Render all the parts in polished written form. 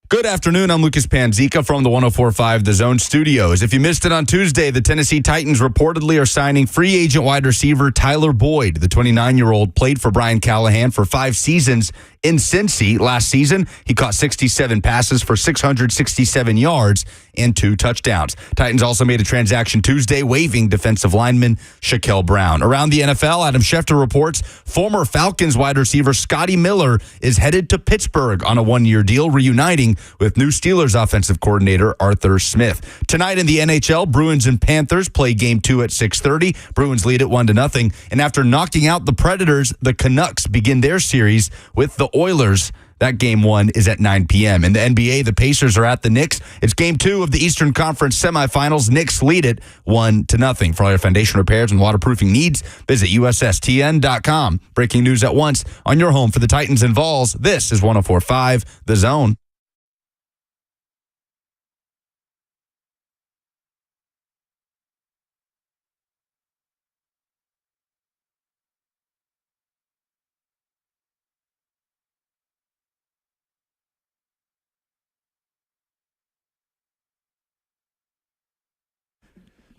Good afternoon. I'm Lucas Panzica from the 104.5 The Zone Studios. If you missed it on Tuesday, the Tennessee Titans reportedly are signing free agent wide receiver Tyler Boyd. The 29-year-old played for Brian Callahan for 5 seasons in Cincy. Last season, he caught 67 passes for 667 yards and 2 touchdowns. Titans also made a transaction Tuesday, waiving defensive lineman Shaquille Brown. Around the NFL, Adam Schefter reports former Falcons wide receiver Scotty Miller is headed to Pittsburgh on a 1-year deal, reuniting with new Steelers offensive coordinator Arthur Smith. Tonight in the NHL, Bruins and Panthers play Game 2 at 6:30. Bruins lead it 1-0. And after knocking out the Predators, the Canucks begin their series with the Oilers. That Game 1 is at 9 p.m. In the NBA, the Pacers are at the Knicks. It's Game 2 of the Eastern Conference semifinals. Knicks lead it 1-0. For all your foundation repairs and waterproofing needs, visit USSTN.com. Breaking news at once on your home for the Titans and Vols. This is 104.5 The Zone.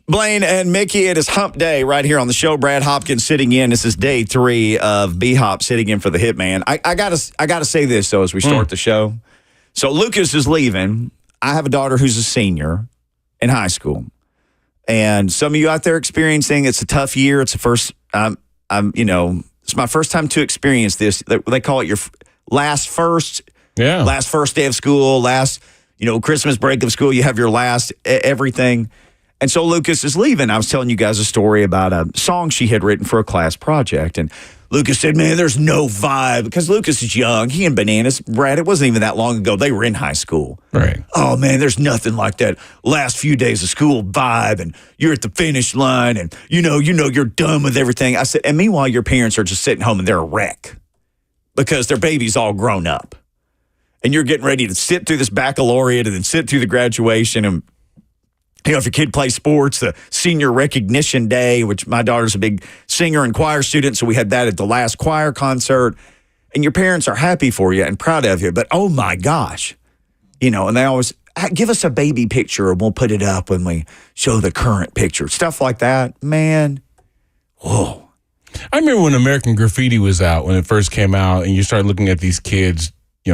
Blaine and Mickey, it is hump day right here on the show. Brad Hopkins sitting in. This is day 3 of B-Hop sitting in for the Hitman. I gotta say this, though, as we start the show. So Lucas is leaving. I have a daughter who's a senior in high school. And some of you out there experiencing, it's a tough year. It's the first, it's my first time to experience this. They call it your last first day of school, last, Christmas break of school. You have your last everything. And so Lucas is leaving. I was telling you guys a story about a song she had written for a class project. And Lucas said, man, there's no vibe. Because Lucas is young. He and Bananas, Brad, it wasn't even that long ago. They were in high school. Right. Oh, man, there's nothing like that last few days of school vibe. And you're at the finish line. And, you're done with everything. I said, and meanwhile, your parents are just sitting home and they're a wreck. Because their baby's all grown up. And you're getting ready to sit through this baccalaureate and then sit through the graduation. And if your kid plays sports, the senior recognition day, which my daughter's a big singer and choir student, so we had that at the last choir concert. And your parents are happy for you and proud of you. But, oh, my gosh, and they always give us a baby picture and we'll put it up when we show the current picture. Stuff like that, man. Whoa. I remember when American Graffiti was out, when it first came out, and you started looking at these kids,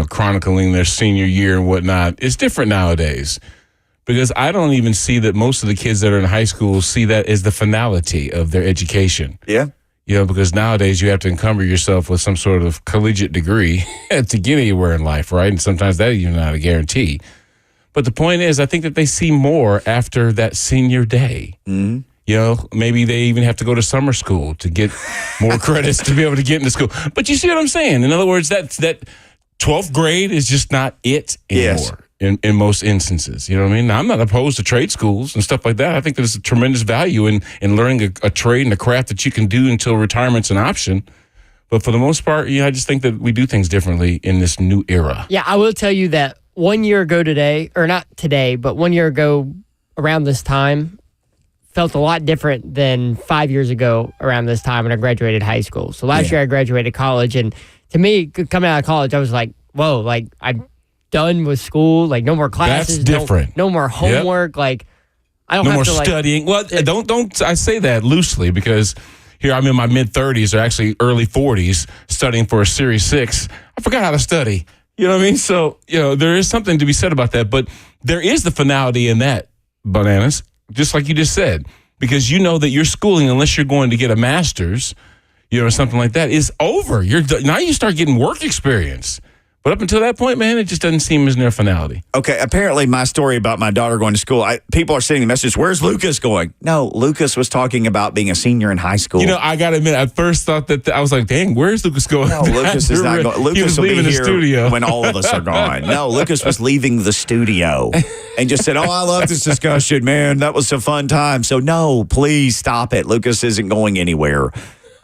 chronicling their senior year and whatnot. It's different nowadays. Because I don't even see that most of the kids that are in high school see that as the finality of their education. Yeah. Because nowadays you have to encumber yourself with some sort of collegiate degree to get anywhere in life, right? And sometimes that even not a guarantee. But the point is, I think that they see more after that senior day. Mm-hmm. Maybe they even have to go to summer school to get more credits to be able to get into school. But you see what I'm saying? In other words, that 12th grade is just not it anymore. Yes. In most instances, you know what I mean? Now, I'm not opposed to trade schools and stuff like that. I think there's a tremendous value in learning a trade and a craft that you can do until retirement's an option. But for the most part, I just think that we do things differently in this new era. Yeah, I will tell you that 1 year ago today, or not today, but 1 year ago around this time, felt a lot different than 5 years ago around this time when I graduated high school. So last year I graduated college, and to me, coming out of college, I was like, whoa, I'm done with school, no more classes. That's different. No more homework. I don't no have more to studying. Well, don't I say that loosely, because here I'm in my mid 30s or actually early 40s studying for a Series 6. I forgot how to study. You know what I mean? So, there is something to be said about that, but there is the finality in that, Bananas, just like you just said, because that your schooling, unless you're going to get a master's, or something like that, is over. Now you start getting work experience. But up until that point, man, it just doesn't seem as near finality. Okay, apparently my story about my daughter going to school, people are sending me messages, where's Lucas going? No, Lucas was talking about being a senior in high school. I got to admit, I first thought that, I was like, dang, where's Lucas going? No, Lucas is not going. Lucas will be here studio when all of us are gone. No, Lucas was leaving the studio and just said, I love this discussion, man. That was a fun time. So no, please stop it. Lucas isn't going anywhere.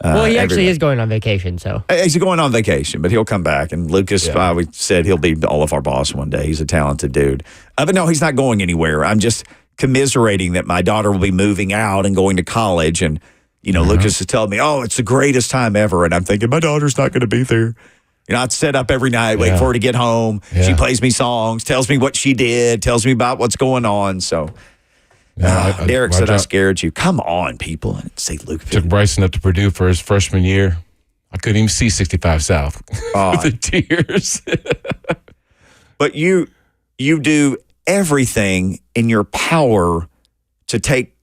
Well, he actually is going on vacation, so. He's going on vacation, but he'll come back. And Lucas, we said he'll be all of our boss one day. He's a talented dude. But no, he's not going anywhere. I'm just commiserating that my daughter will be moving out and going to college. And, Lucas is telling me, it's the greatest time ever. And I'm thinking, my daughter's not going to be there. You know, I'd set up every night, wait for her to get home. Yeah. She plays me songs, tells me what she did, tells me about what's going on. So, Derek said I scared you. Come on, people. St. Luke. Took Bryson up to Purdue for his freshman year. I couldn't even see 65 South with the tears. But you do everything in your power to take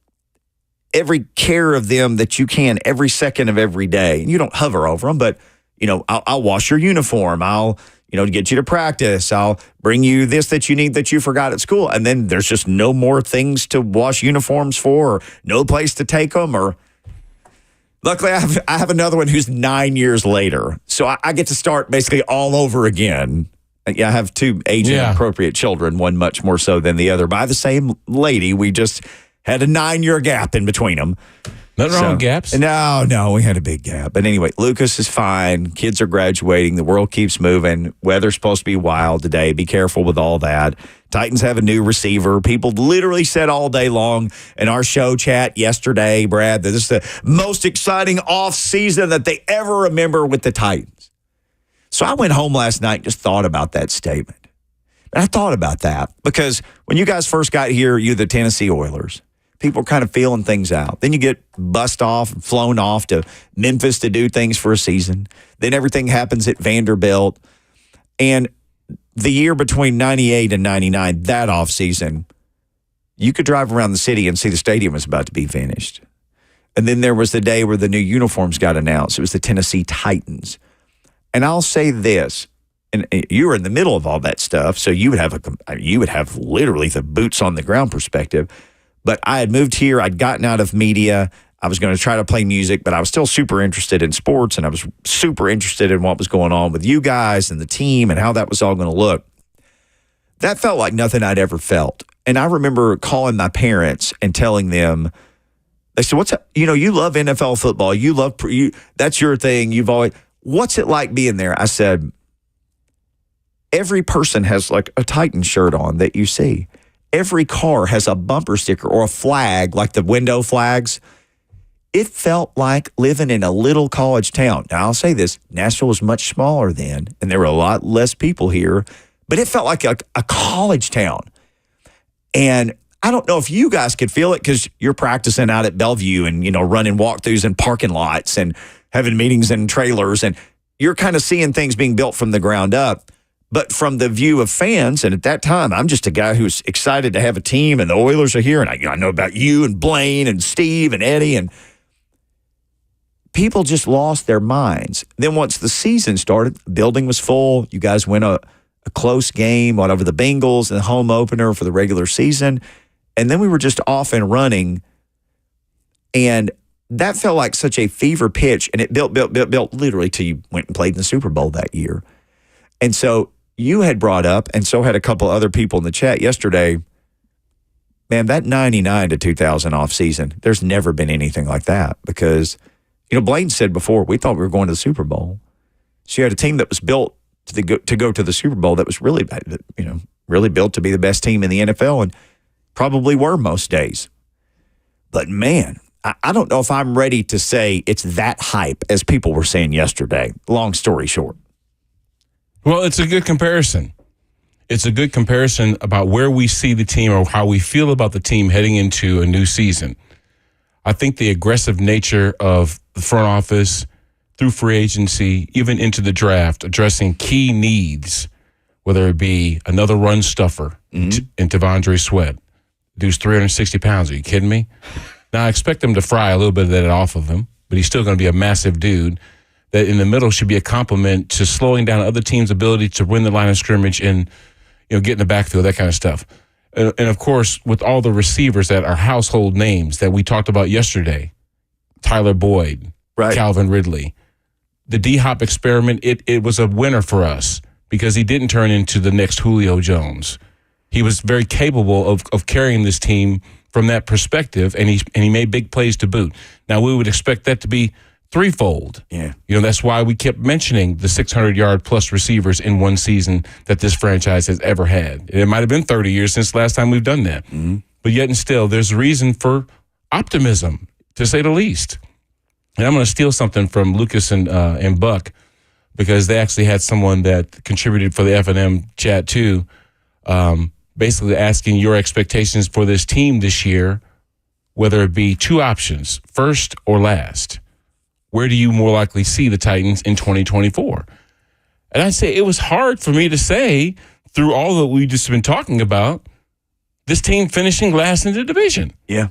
every care of them that you can every second of every day. And you don't hover over them, but, you know, I'll wash your uniform. I'll, you know, get you to practice. I'll bring you this that you need that you forgot at school. And then there's just no more things to wash uniforms for, or no place to take them. Or luckily, I have another one who's 9 years later. So I get to start basically all over again. Yeah, I have two age-appropriate children, one much more so than the other. By the same lady, we just had a 9-year gap in between them. Nothing wrong with gaps. No, we had a big gap. But anyway, Lucas is fine. Kids are graduating. The world keeps moving. Weather's supposed to be wild today. Be careful with all that. Titans have a new receiver. People literally said all day long in our show chat yesterday, Brad, that this is the most exciting off season that they ever remember with the Titans. So I went home last night and just thought about that statement. And I thought about that because when you guys first got here, you're the Tennessee Oilers. People are kind of feeling things out. Then you get bussed off and flown off to Memphis to do things for a season. Then everything happens at Vanderbilt. And the year between 98 and 99, that offseason, you could drive around the city and see the stadium was about to be finished. And then there was the day where the new uniforms got announced. It was the Tennessee Titans. And I'll say this, and you were in the middle of all that stuff, so you would have literally the boots on the ground perspective. But I had moved here. I'd gotten out of media. I was going to try to play music, but I was still super interested in sports, and I was super interested in what was going on with you guys and the team and how that was all going to look. That felt like nothing I'd ever felt. And I remember calling my parents and telling them, they said, you love NFL football. You love, that's your thing. What's it like being there? I said, every person has like a Titan shirt on that you see. Every car has a bumper sticker or a flag, like the window flags. It felt like living in a little college town. Now, I'll say this, Nashville was much smaller then, and there were a lot less people here, but it felt like a college town. And I don't know if you guys could feel it because you're practicing out at Bellevue and, running walkthroughs in parking lots and having meetings in trailers, and you're kind of seeing things being built from the ground up. But from the view of fans, and at that time, I'm just a guy who's excited to have a team, and the Oilers are here, and I know about you and Blaine and Steve and Eddie, and people just lost their minds. Then once the season started, the building was full. You guys win a close game over the Bengals and the home opener for the regular season, and then we were just off and running, and that felt like such a fever pitch, and it built literally till you went and played in the Super Bowl that year. And so you had brought up, and so had a couple other people in the chat yesterday, man, that 99 to 2000 offseason, there's never been anything like that because, Blaine said before, we thought we were going to the Super Bowl. So you had a team that was built to go to the Super Bowl that was really, really built to be the best team in the NFL and probably were most days. But, man, I don't know if I'm ready to say it's that hype as people were saying yesterday. Long story short. Well, it's a good comparison. It's a good comparison about where we see the team or how we feel about the team heading into a new season. I think the aggressive nature of the front office through free agency, even into the draft, addressing key needs, whether it be another run stuffer in T'Vondre Sweat. Dude's 360 pounds. Are you kidding me? Now, I expect him to fry a little bit of that off of him, but he's still going to be a massive dude. That in the middle should be a compliment to slowing down other teams' ability to win the line of scrimmage and, get in the backfield, that kind of stuff. And of course, with all the receivers that are household names that we talked about yesterday, Tyler Boyd, right. Calvin Ridley, the D-Hop experiment, it was a winner for us because he didn't turn into the next Julio Jones. He was very capable of carrying this team from that perspective, and he made big plays to boot. Now, we would expect that to be threefold. Yeah. That's why we kept mentioning the 600-yard plus receivers in one season that this franchise has ever had. It might have been 30 years since the last time we've done that. Mm-hmm. But yet and still, there's reason for optimism, to say the least. And I'm going to steal something from Lucas and Buck because they actually had someone that contributed for the F&M chat too, basically asking your expectations for this team this year, whether it be two options, first or last. Where do you more likely see the Titans in 2024? And I say it was hard for me to say through all that we've just been talking about, this team finishing last in the division. Yeah.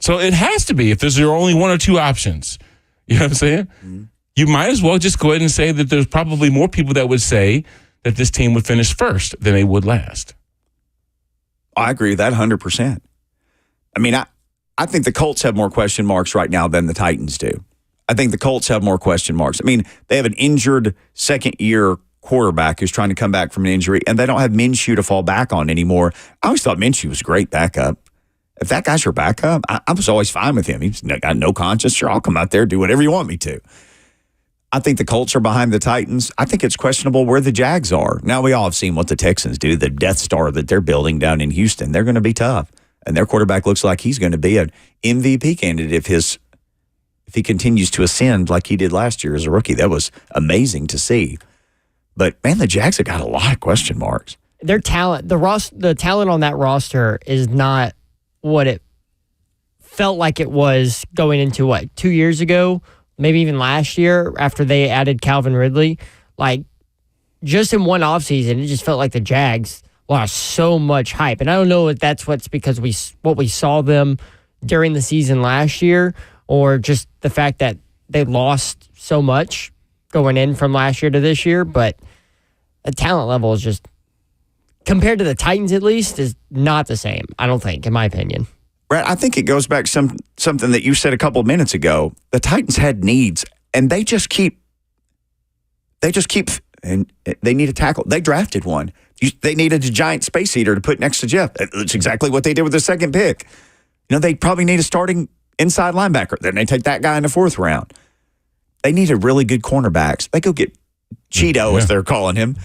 So it has to be if there's only one or two options. You know what I'm saying? Mm-hmm. You might as well just go ahead and say that there's probably more people that would say that this team would finish first than they would last. I agree with that 100%. I mean, I think the Colts have more question marks right now than the Titans do. I think the Colts have more question marks. I mean, they have an injured second-year quarterback who's trying to come back from an injury, and they don't have Minshew to fall back on anymore. I always thought Minshew was a great backup. If that guy's your backup, I was always fine with him. He's got no conscience. Sure, I'll come out there, do whatever you want me to. I think the Colts are behind the Titans. I think it's questionable where the Jags are. Now, we all have seen what the Texans do, the Death Star that they're building down in Houston. They're going to be tough, and their quarterback looks like he's going to be an MVP candidate if he continues to ascend like he did last year as a rookie. That was amazing to see. But, man, the Jags have got a lot of question marks. Their talent, the talent on that roster is not what it felt like it was going into, 2 years ago, maybe even last year after they added Calvin Ridley. Like, just in one offseason, it just felt like the Jags lost so much hype. And I don't know if that's because what we saw them during the season last year, or just the fact that they lost so much going in from last year to this year. But the talent level is just, compared to the Titans at least, is not the same, I don't think, in my opinion. Brad, I think it goes back to something that you said a couple of minutes ago. The Titans had needs, and they just keep, and they need a tackle. They drafted one. They needed a giant space heater to put next to Jeff. That's exactly what they did with the second pick. They probably need a starting inside linebacker. Then they take that guy in the fourth round. They needed really good cornerbacks. They go get Cheeto, as they're calling him,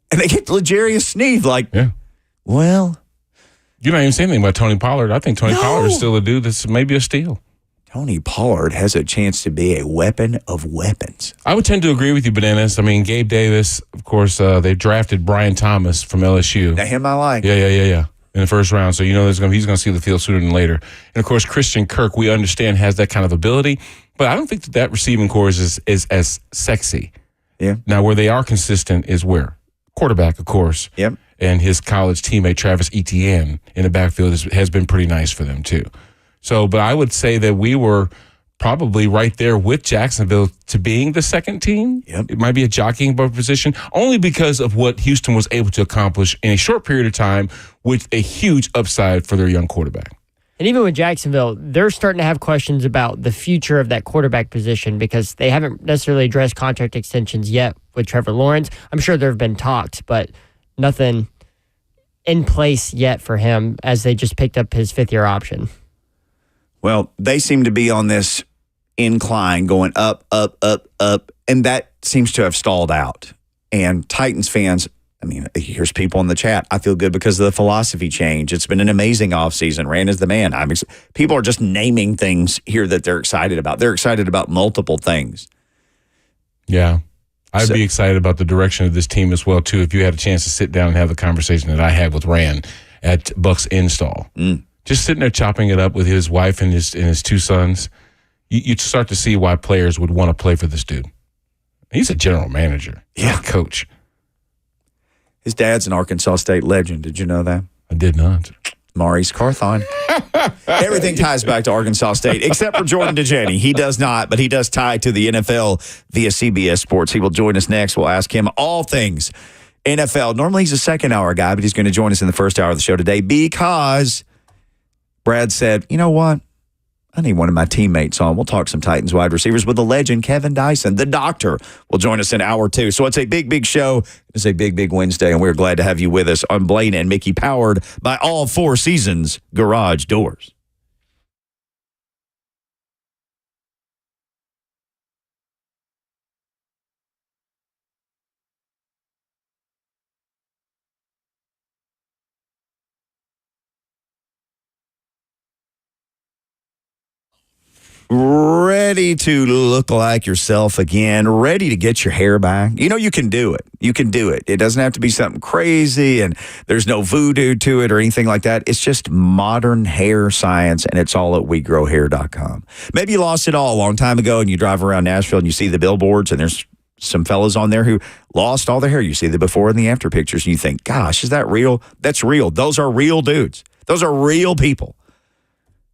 and they get L'Jarius Sneed. Well, you're not even saying anything about Tony Pollard. I think Tony Pollard is still a dude that's maybe a steal. Tony Pollard has a chance to be a weapon of weapons. I would tend to agree with you, Bananas. I mean, Gabe Davis, of course, they drafted Brian Thomas from LSU. Now, him I like. Yeah. In the first round. So, he's going to see the field sooner than later. And, of course, Christian Kirk, we understand, has that kind of ability. But I don't think that receiving core is as sexy. Yeah. Now, where they are consistent is where? Quarterback, of course. Yep. And his college teammate, Travis Etienne, in the backfield has been pretty nice for them, too. So, but I would say that we were probably right there with Jacksonville to being the second team. Yep. It might be a jockeying position, only because of what Houston was able to accomplish in a short period of time with a huge upside for their young quarterback. And even with Jacksonville, they're starting to have questions about the future of that quarterback position because they haven't necessarily addressed contract extensions yet with Trevor Lawrence. I'm sure there have been talks, but nothing in place yet for him as they just picked up his fifth-year option. Well, they seem to be on this incline going up, and that seems to have stalled out. And Titans fans, here's people in the chat. I feel good because of the philosophy change. It's been an amazing offseason. Rand is the man. People are just naming things here that they're excited about. They're excited about multiple things. Yeah. I'd be excited about the direction of this team as well, too, if you had a chance to sit down and have the conversation that I had with Rand at Buck's Install. Just sitting there chopping it up with his wife and his two sons, you'd start to see why players would want to play for this dude. He's a general manager. He's a coach. His dad's an Arkansas State legend. Did you know that? I did not. Maurice Carthon. Everything ties back to Arkansas State, except for Jordan Dajani. He does not, but he does tie to the NFL via CBS Sports. He will join us next. We'll ask him all things NFL. Normally he's a second-hour guy, but he's going to join us in the first hour of the show today because Brad said, you know what? I need one of my teammates on. We'll talk some Titans wide receivers with the legend, Kevin Dyson. The doctor will join us in hour two. So it's a big show. It's a big Wednesday, and we're glad to have you with us on Blaine and Mickey, powered by All Four Seasons Garage Doors. Ready to look like yourself again, ready to get your hair back. You know, you can do it. You can do it. It doesn't have to be something crazy and there's no voodoo to it or anything like that. It's just modern hair science, and it's all at WeGrowHair.com. Maybe you lost it all a long time ago and you drive around Nashville and you see the billboards and there's some fellas on there who lost all their hair. You see the before and the after pictures and you think, gosh, is that real? That's real. Those are real dudes. Those are real people.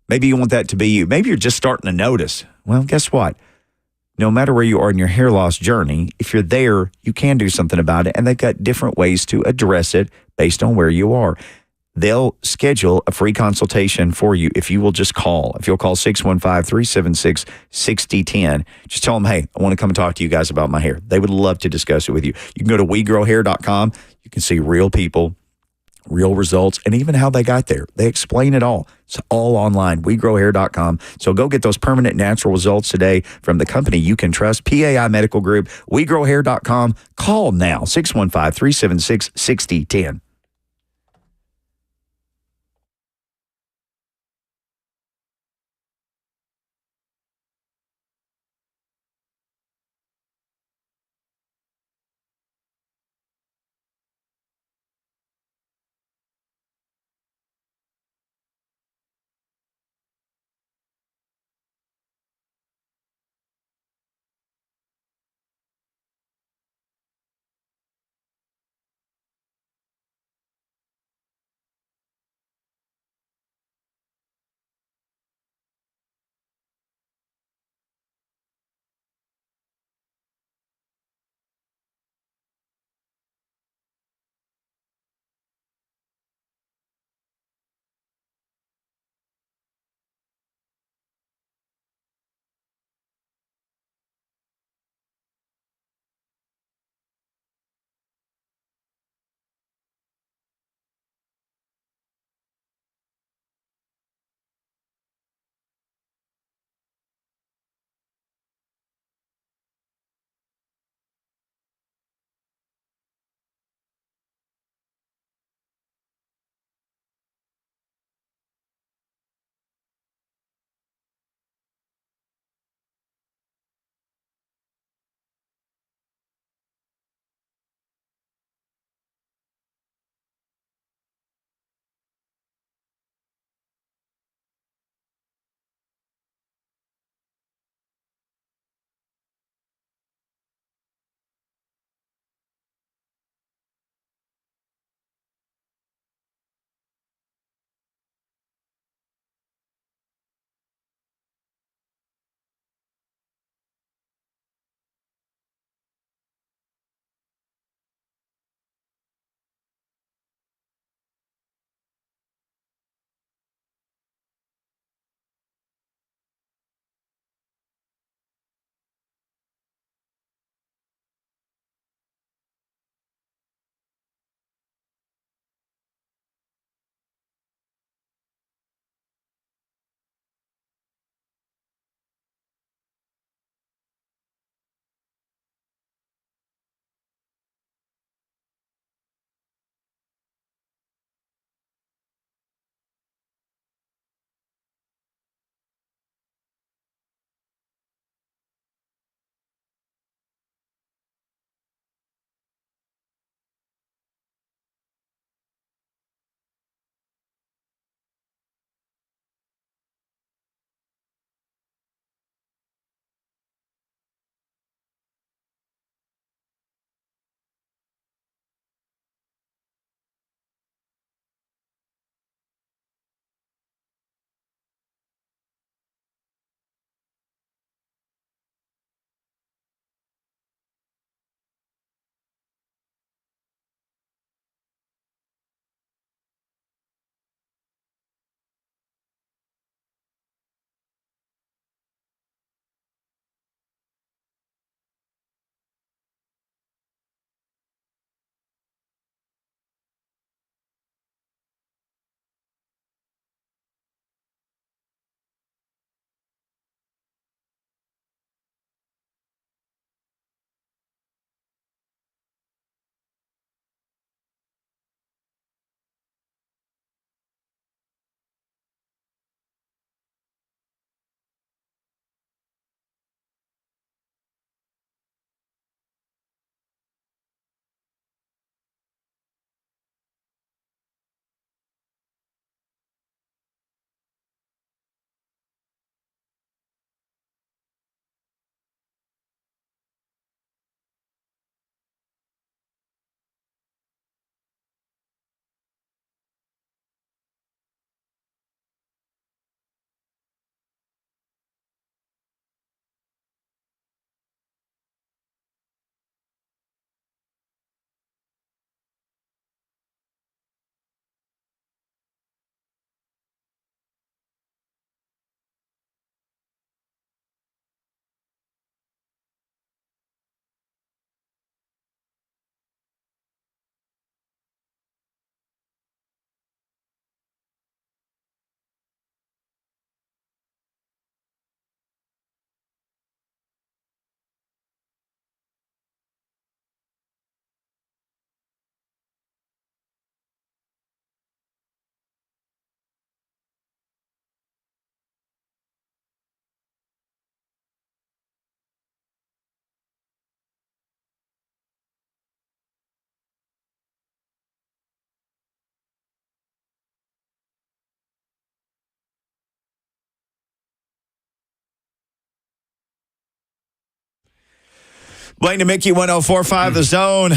Maybe you want that to be you. Maybe you're just starting to notice. Well, guess what? No matter where you are in your hair loss journey, if you're there, you can do something about it. And they've got different ways to address it based on where you are. They'll schedule a free consultation for you if you will just call. If you'll call 615-376-6010, just tell them, hey, I want to come and talk to you guys about my hair. They would love to discuss it with you. You can go to WeGrowHair.com. You can see real people, real results, and even how they got there. They explain it all. It's all online, WeGrowHair.com. So go get those permanent natural results today from the company you can trust, PAI Medical Group, WeGrowHair.com. Call now, 615-376-6010. Blaine and Mickey, 104.5 The Zone.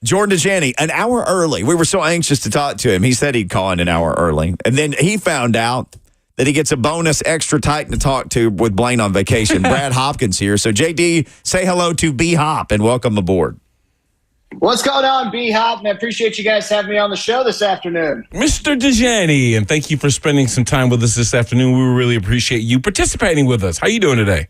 Jordan Dajani, an hour early. We were so anxious to talk to him. He said he'd call in an hour early. And then he found out that he gets a bonus extra Titan to talk to with Blaine on vacation. Brad Hopkins here. So, JD, say hello to B-Hop and welcome aboard. What's going on, B-Hop? And I appreciate you guys having me on the show this afternoon. Mr. Dajani, and thank you for spending some time with us this afternoon. We really appreciate you participating with us. How you doing today?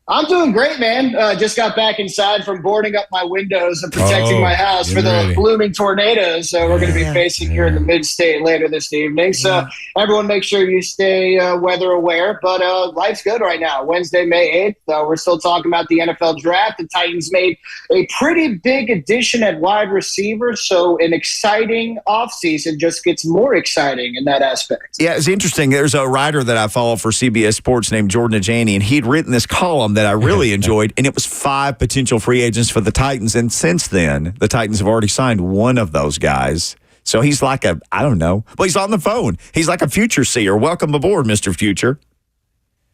I'm doing great, man. Just got back inside from boarding up my windows and protecting my house for the blooming tornadoes we're going to be facing here in the mid-state later this evening. So everyone make sure you stay weather aware. But life's good right now. Wednesday, May 8th. We're still talking about the NFL draft. The Titans made a pretty big addition at wide receiver. So an exciting offseason just gets more exciting in that aspect. Yeah, it's interesting. There's a writer that I follow for CBS Sports named Jordan Dajani, and he'd written this column that I really enjoyed, and it was 5 potential free agents for the Titans. And since then, the Titans have already signed one of those guys. So he's like I don't know. Well, he's on the phone. He's like a future seer. Welcome aboard, Mr. Future.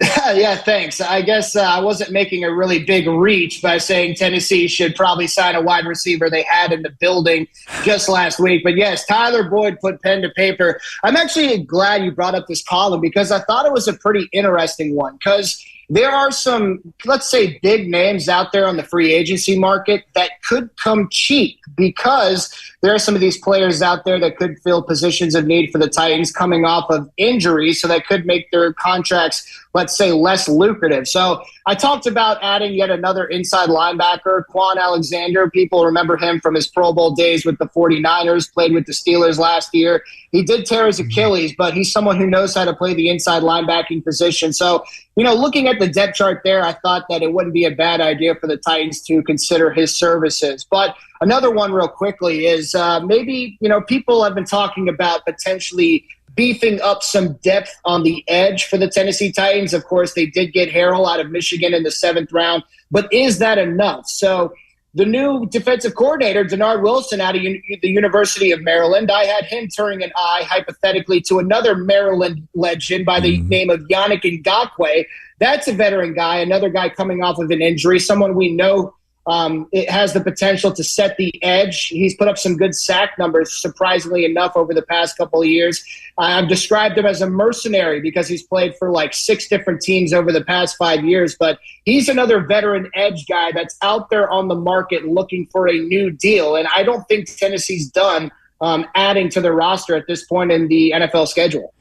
Yeah, thanks. I guess I wasn't making a really big reach by saying Tennessee should probably sign a wide receiver they had in the building just last week. But yes, Tyler Boyd put pen to paper. I'm actually glad you brought up this column because I thought it was a pretty interesting one because there are some, let's say, big names out there on the free agency market that could come cheap because there are some of these players out there that could fill positions of need for the Titans coming off of injuries, so that could make their contracts, let's say, less lucrative. So I talked about adding yet another inside linebacker, Quan Alexander. People remember him from his Pro Bowl days with the 49ers, played with the Steelers last year. He did tear his Achilles, but he's someone who knows how to play the inside linebacking position. So, looking at the depth chart there, I thought that it wouldn't be a bad idea for the Titans to consider his services. But another one real quickly is maybe, people have been talking about potentially beefing up some depth on the edge for the Tennessee Titans. Of course, they did get Harrell out of Michigan in the 7th round, but is that enough? So the new defensive coordinator, Denard Wilson, out of the University of Maryland, I had him turning an eye, hypothetically, to another Maryland legend by the name of Yannick Ngakoue. That's a veteran guy, another guy coming off of an injury, someone we know it has the potential to set the edge. He's put up some good sack numbers, surprisingly enough, over the past couple of years. I've described him as a mercenary because he's played for like 6 different teams over the past 5 years. But he's another veteran edge guy that's out there on the market looking for a new deal. And I don't think Tennessee's done adding to their roster at this point in the NFL schedule.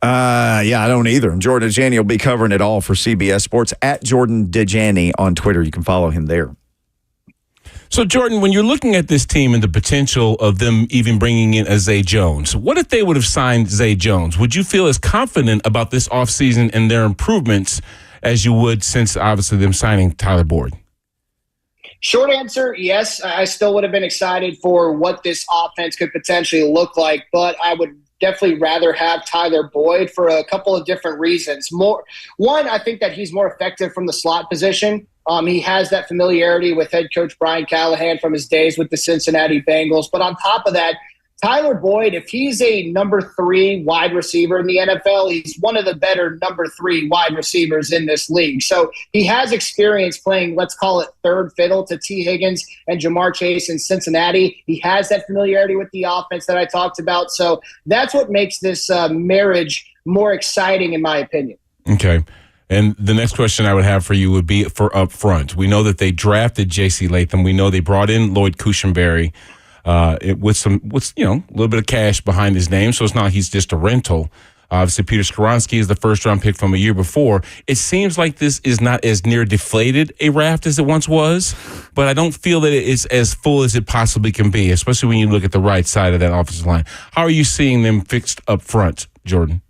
Yeah, I don't either. And Jordan Dajani will be covering it all for CBS Sports at Jordan Dajani on Twitter. You can follow him there. So, Jordan, when you're looking at this team and the potential of them even bringing in a Zay Jones, what if they would have signed Zay Jones? Would you feel as confident about this offseason and their improvements as you would since, obviously, them signing Tyler Boyd? Short answer, yes. I still would have been excited for what this offense could potentially look like, but I would definitely rather have Tyler Boyd for a couple of different reasons. One, I think that he's more effective from the slot position. He has that familiarity with head coach Brian Callahan from his days with the Cincinnati Bengals. But on top of that, Tyler Boyd, if he's a number 3 wide receiver in the NFL, he's one of the better number 3 wide receivers in this league. So he has experience playing, let's call it third fiddle to T. Higgins and Jamar Chase in Cincinnati. He has that familiarity with the offense that I talked about. So that's what makes this marriage more exciting, in my opinion. Okay. And the next question I would have for you would be for up front. We know that they drafted J.C. Latham. We know they brought in Lloyd Cushenberry with a little bit of cash behind his name. So it's not like he's just a rental. Obviously, Peter Skoronski is the first-round pick from a year before. It seems like this is not as near deflated a raft as it once was, but I don't feel that it is as full as it possibly can be, especially when you look at the right side of that offensive line. How are you seeing them fixed up front, Jordan?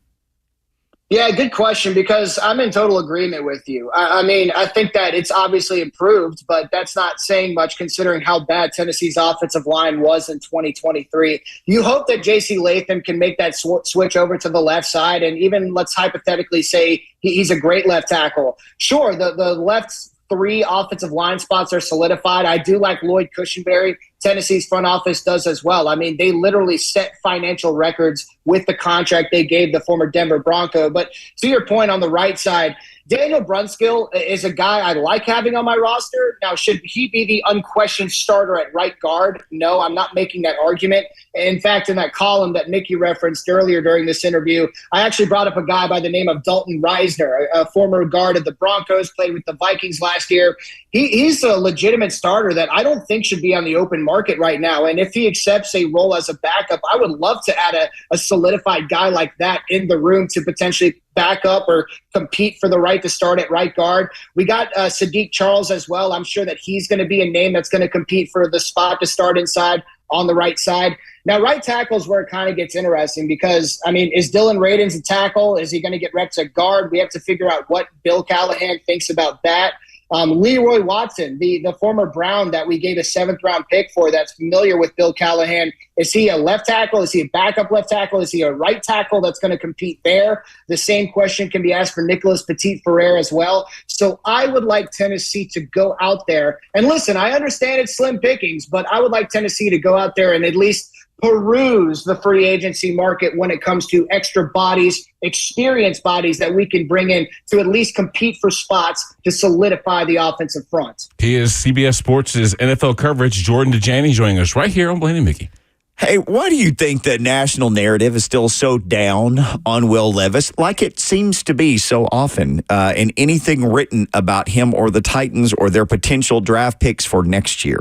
Yeah, good question, because I'm in total agreement with you. I think that it's obviously improved, but that's not saying much considering how bad Tennessee's offensive line was in 2023. You hope that J.C. Latham can make that switch over to the left side, and even let's hypothetically say he's a great left tackle. Sure, the left 3 offensive line spots are solidified. I do like Lloyd Cushenberry Tennessee's front office does as well. I mean, they literally set financial records with the contract they gave the former Denver Bronco. But to your point on the right side, Daniel Brunskill is a guy I like having on my roster. Now, should he be the unquestioned starter at right guard? No, I'm not making that argument. In fact, in that column that Mickey referenced earlier during this interview, I actually brought up a guy by the name of Dalton Reisner, a former guard of the Broncos, played with the Vikings last year. He's a legitimate starter that I don't think should be on the open market right now. And if he accepts a role as a backup, I would love to add a solidified guy like that in the room to potentially back up or compete for the right to start at right guard. We got Sadiq Charles as well. I'm sure that he's going to be a name that's going to compete for the spot to start inside on the right side. Now, right tackle is where it kind of gets interesting because, I mean, is Dylan Radins a tackle? Is he going to get reps at guard? We have to figure out what Bill Callahan thinks about that. Leroy Watson, the former Brown that we gave a 7th-round pick for that's familiar with Bill Callahan, is he a left tackle? Is he a backup left tackle? Is he a right tackle that's going to compete there? The same question can be asked for Nicholas Petit-Ferrer as well. So I would like Tennessee to go out there. And listen, I understand it's slim pickings, but I would like Tennessee to go out there and at least peruse the free agency market when it comes to extra bodies, experienced bodies that we can bring in to at least compete for spots to solidify the offensive front. He is CBS Sports' NFL coverage, Jordan Dajani, joining us right here on Blaine and Mickey. Hey, why do you think the national narrative is still so down on Will Levis, like it seems to be so often in anything written about him or the Titans or their potential draft picks for next year?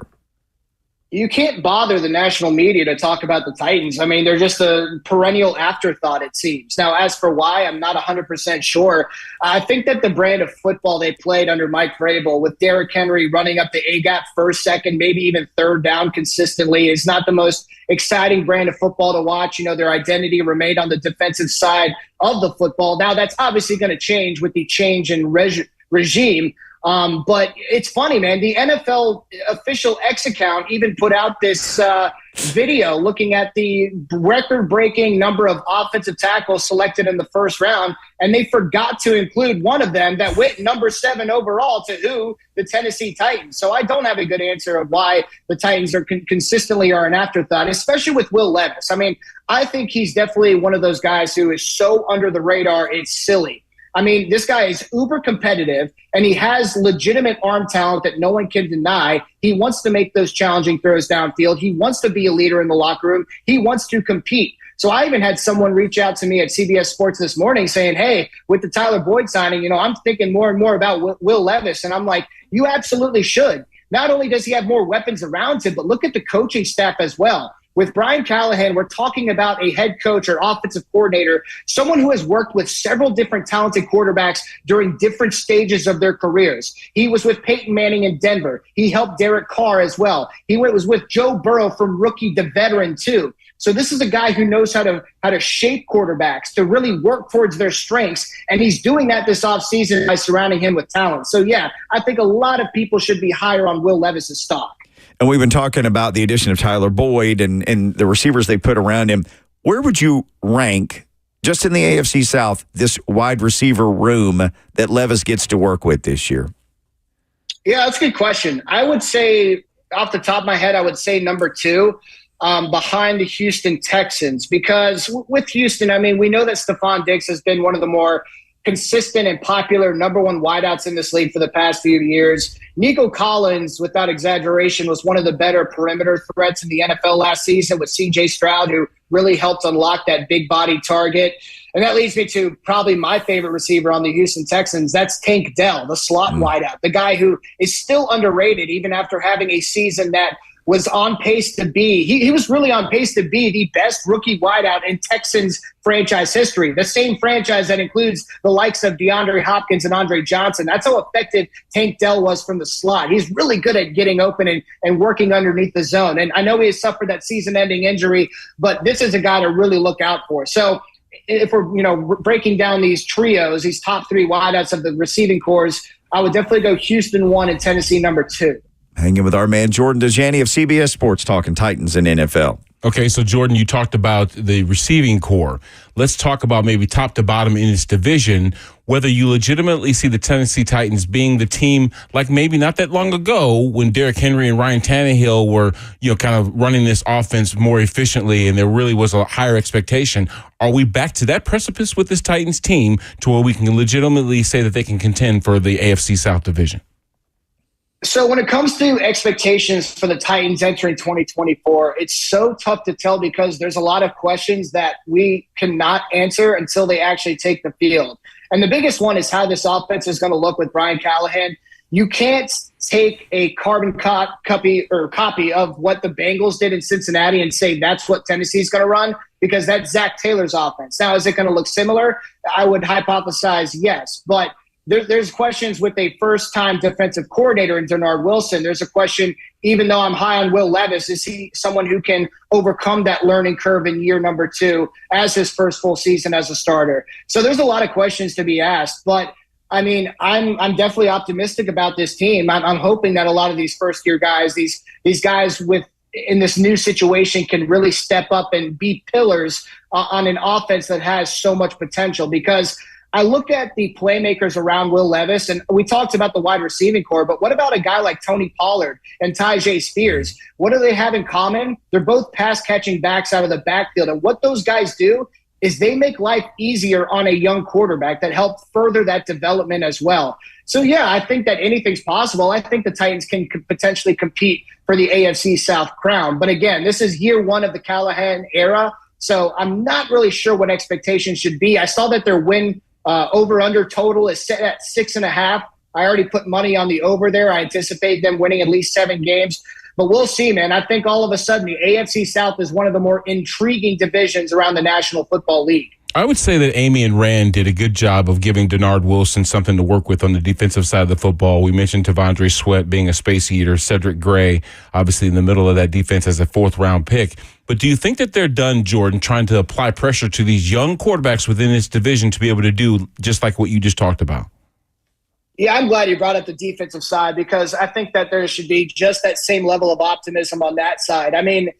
You can't bother the national media to talk about the Titans. I mean, they're just a perennial afterthought, it seems. Now, as for why, I'm not 100% sure. I think that the brand of football they played under Mike Vrabel, with Derrick Henry running up the A-gap first, second, maybe even third down consistently, is not the most exciting brand of football to watch. You know, their identity remained on the defensive side of the football. Now, that's obviously going to change with the change in regime. But it's funny, man. The NFL official X account even put out this video looking at the record-breaking number of offensive tackles selected in the first round, and they forgot to include one of them that went number 7 overall to who? The Tennessee Titans. So I don't have a good answer of why the Titans are consistently are an afterthought, especially with Will Levis. I mean, I think he's definitely one of those guys who is so under the radar, it's silly. I mean, this guy is uber competitive, and he has legitimate arm talent that no one can deny. He wants to make those challenging throws downfield. He wants to be a leader in the locker room. He wants to compete. So I even had someone reach out to me at CBS Sports this morning saying, hey, with the Tyler Boyd signing, you know, I'm thinking more and more about Will Levis. And I'm like, you absolutely should. Not only does he have more weapons around him, but look at the coaching staff as well. With Brian Callahan, we're talking about a head coach or offensive coordinator, someone who has worked with several different talented quarterbacks during different stages of their careers. He was with Peyton Manning in Denver. He helped Derek Carr as well. He was with Joe Burrow from rookie to veteran too. So this is a guy who knows how to shape quarterbacks, to really work towards their strengths, and he's doing that this offseason by surrounding him with talent. So, yeah, I think a lot of people should be higher on Will Levis' stock. And we've been talking about the addition of Tyler Boyd and the receivers they put around him. Where would you rank, just in the AFC South, this wide receiver room that Levis gets to work with this year? Yeah, that's a good question. I would say, off the top of my head, I would say number 2. Behind the Houston Texans, because with Houston, I mean, we know that Stephon Diggs has been one of the more consistent and popular number 1 wideouts in this league for the past few years. Nico Collins, without exaggeration, was one of the better perimeter threats in the NFL last season with C.J. Stroud, who really helped unlock that big body target. And that leads me to probably my favorite receiver on the Houston Texans. That's Tank Dell, the slot wideout, the guy who is still underrated even after having a season that was on pace to be, he was really on pace to be the best rookie wideout in Texans franchise history. The same franchise that includes the likes of DeAndre Hopkins and Andre Johnson. That's how effective Tank Dell was from the slot. He's really good at getting open and working underneath the zone. And I know he has suffered that season-ending injury, but this is a guy to really look out for. So if we're breaking down these trios, these top 3 wideouts of the receiving cores, I would definitely go Houston 1 and Tennessee number 2. Hanging with our man Jordan Dajani of CBS Sports, talking Titans and NFL. Okay, so Jordan, you talked about the receiving core. Let's talk about maybe top to bottom in its division, whether you legitimately see the Tennessee Titans being the team like maybe not that long ago when Derrick Henry and Ryan Tannehill were, kind of running this offense more efficiently and there really was a higher expectation. Are we back to that precipice with this Titans team to where we can legitimately say that they can contend for the AFC South division? So when it comes to expectations for the Titans entering 2024, it's so tough to tell because there's a lot of questions that we cannot answer until they actually take the field. And the biggest one is how this offense is going to look with Brian Callahan. You can't take a carbon copy of what the Bengals did in Cincinnati and say that's what Tennessee's going to run because that's Zach Taylor's offense. Now, is it going to look similar? I would hypothesize yes, but there's questions with a first-time defensive coordinator in Denard Wilson. There's a question, even though I'm high on Will Levis, is he someone who can overcome that learning curve in year number 2 as his first full season as a starter? So there's a lot of questions to be asked. But, I mean, I'm definitely optimistic about this team. I'm hoping that a lot of these first-year guys, these guys in this new situation can really step up and be pillars on an offense that has so much potential because – I look at the playmakers around Will Levis, and we talked about the wide receiving core, but what about a guy like Tony Pollard and Tyjae Spears? What do they have in common? They're both pass-catching backs out of the backfield, and what those guys do is they make life easier on a young quarterback that help further that development as well. So, yeah, I think that anything's possible. I think the Titans can potentially compete for the AFC South crown. But, again, this is year 1 of the Callahan era, so I'm not really sure what expectations should be. I saw that their win over-under total is set at 6.5. I already put money on the over there. I anticipate them winning at least 7 games. But we'll see, man. I think all of a sudden the AFC South is one of the more intriguing divisions around the National Football League. I would say that Amy and Rand did a good job of giving Denard Wilson something to work with on the defensive side of the football. We mentioned Tavondre Sweat being a space eater, Cedric Gray, obviously in the middle of that defense as a 4th-round pick. But do you think that they're done, Jordan, trying to apply pressure to these young quarterbacks within this division to be able to do just like what you just talked about? Yeah, I'm glad you brought up the defensive side because I think that there should be just that same level of optimism on that side. I mean,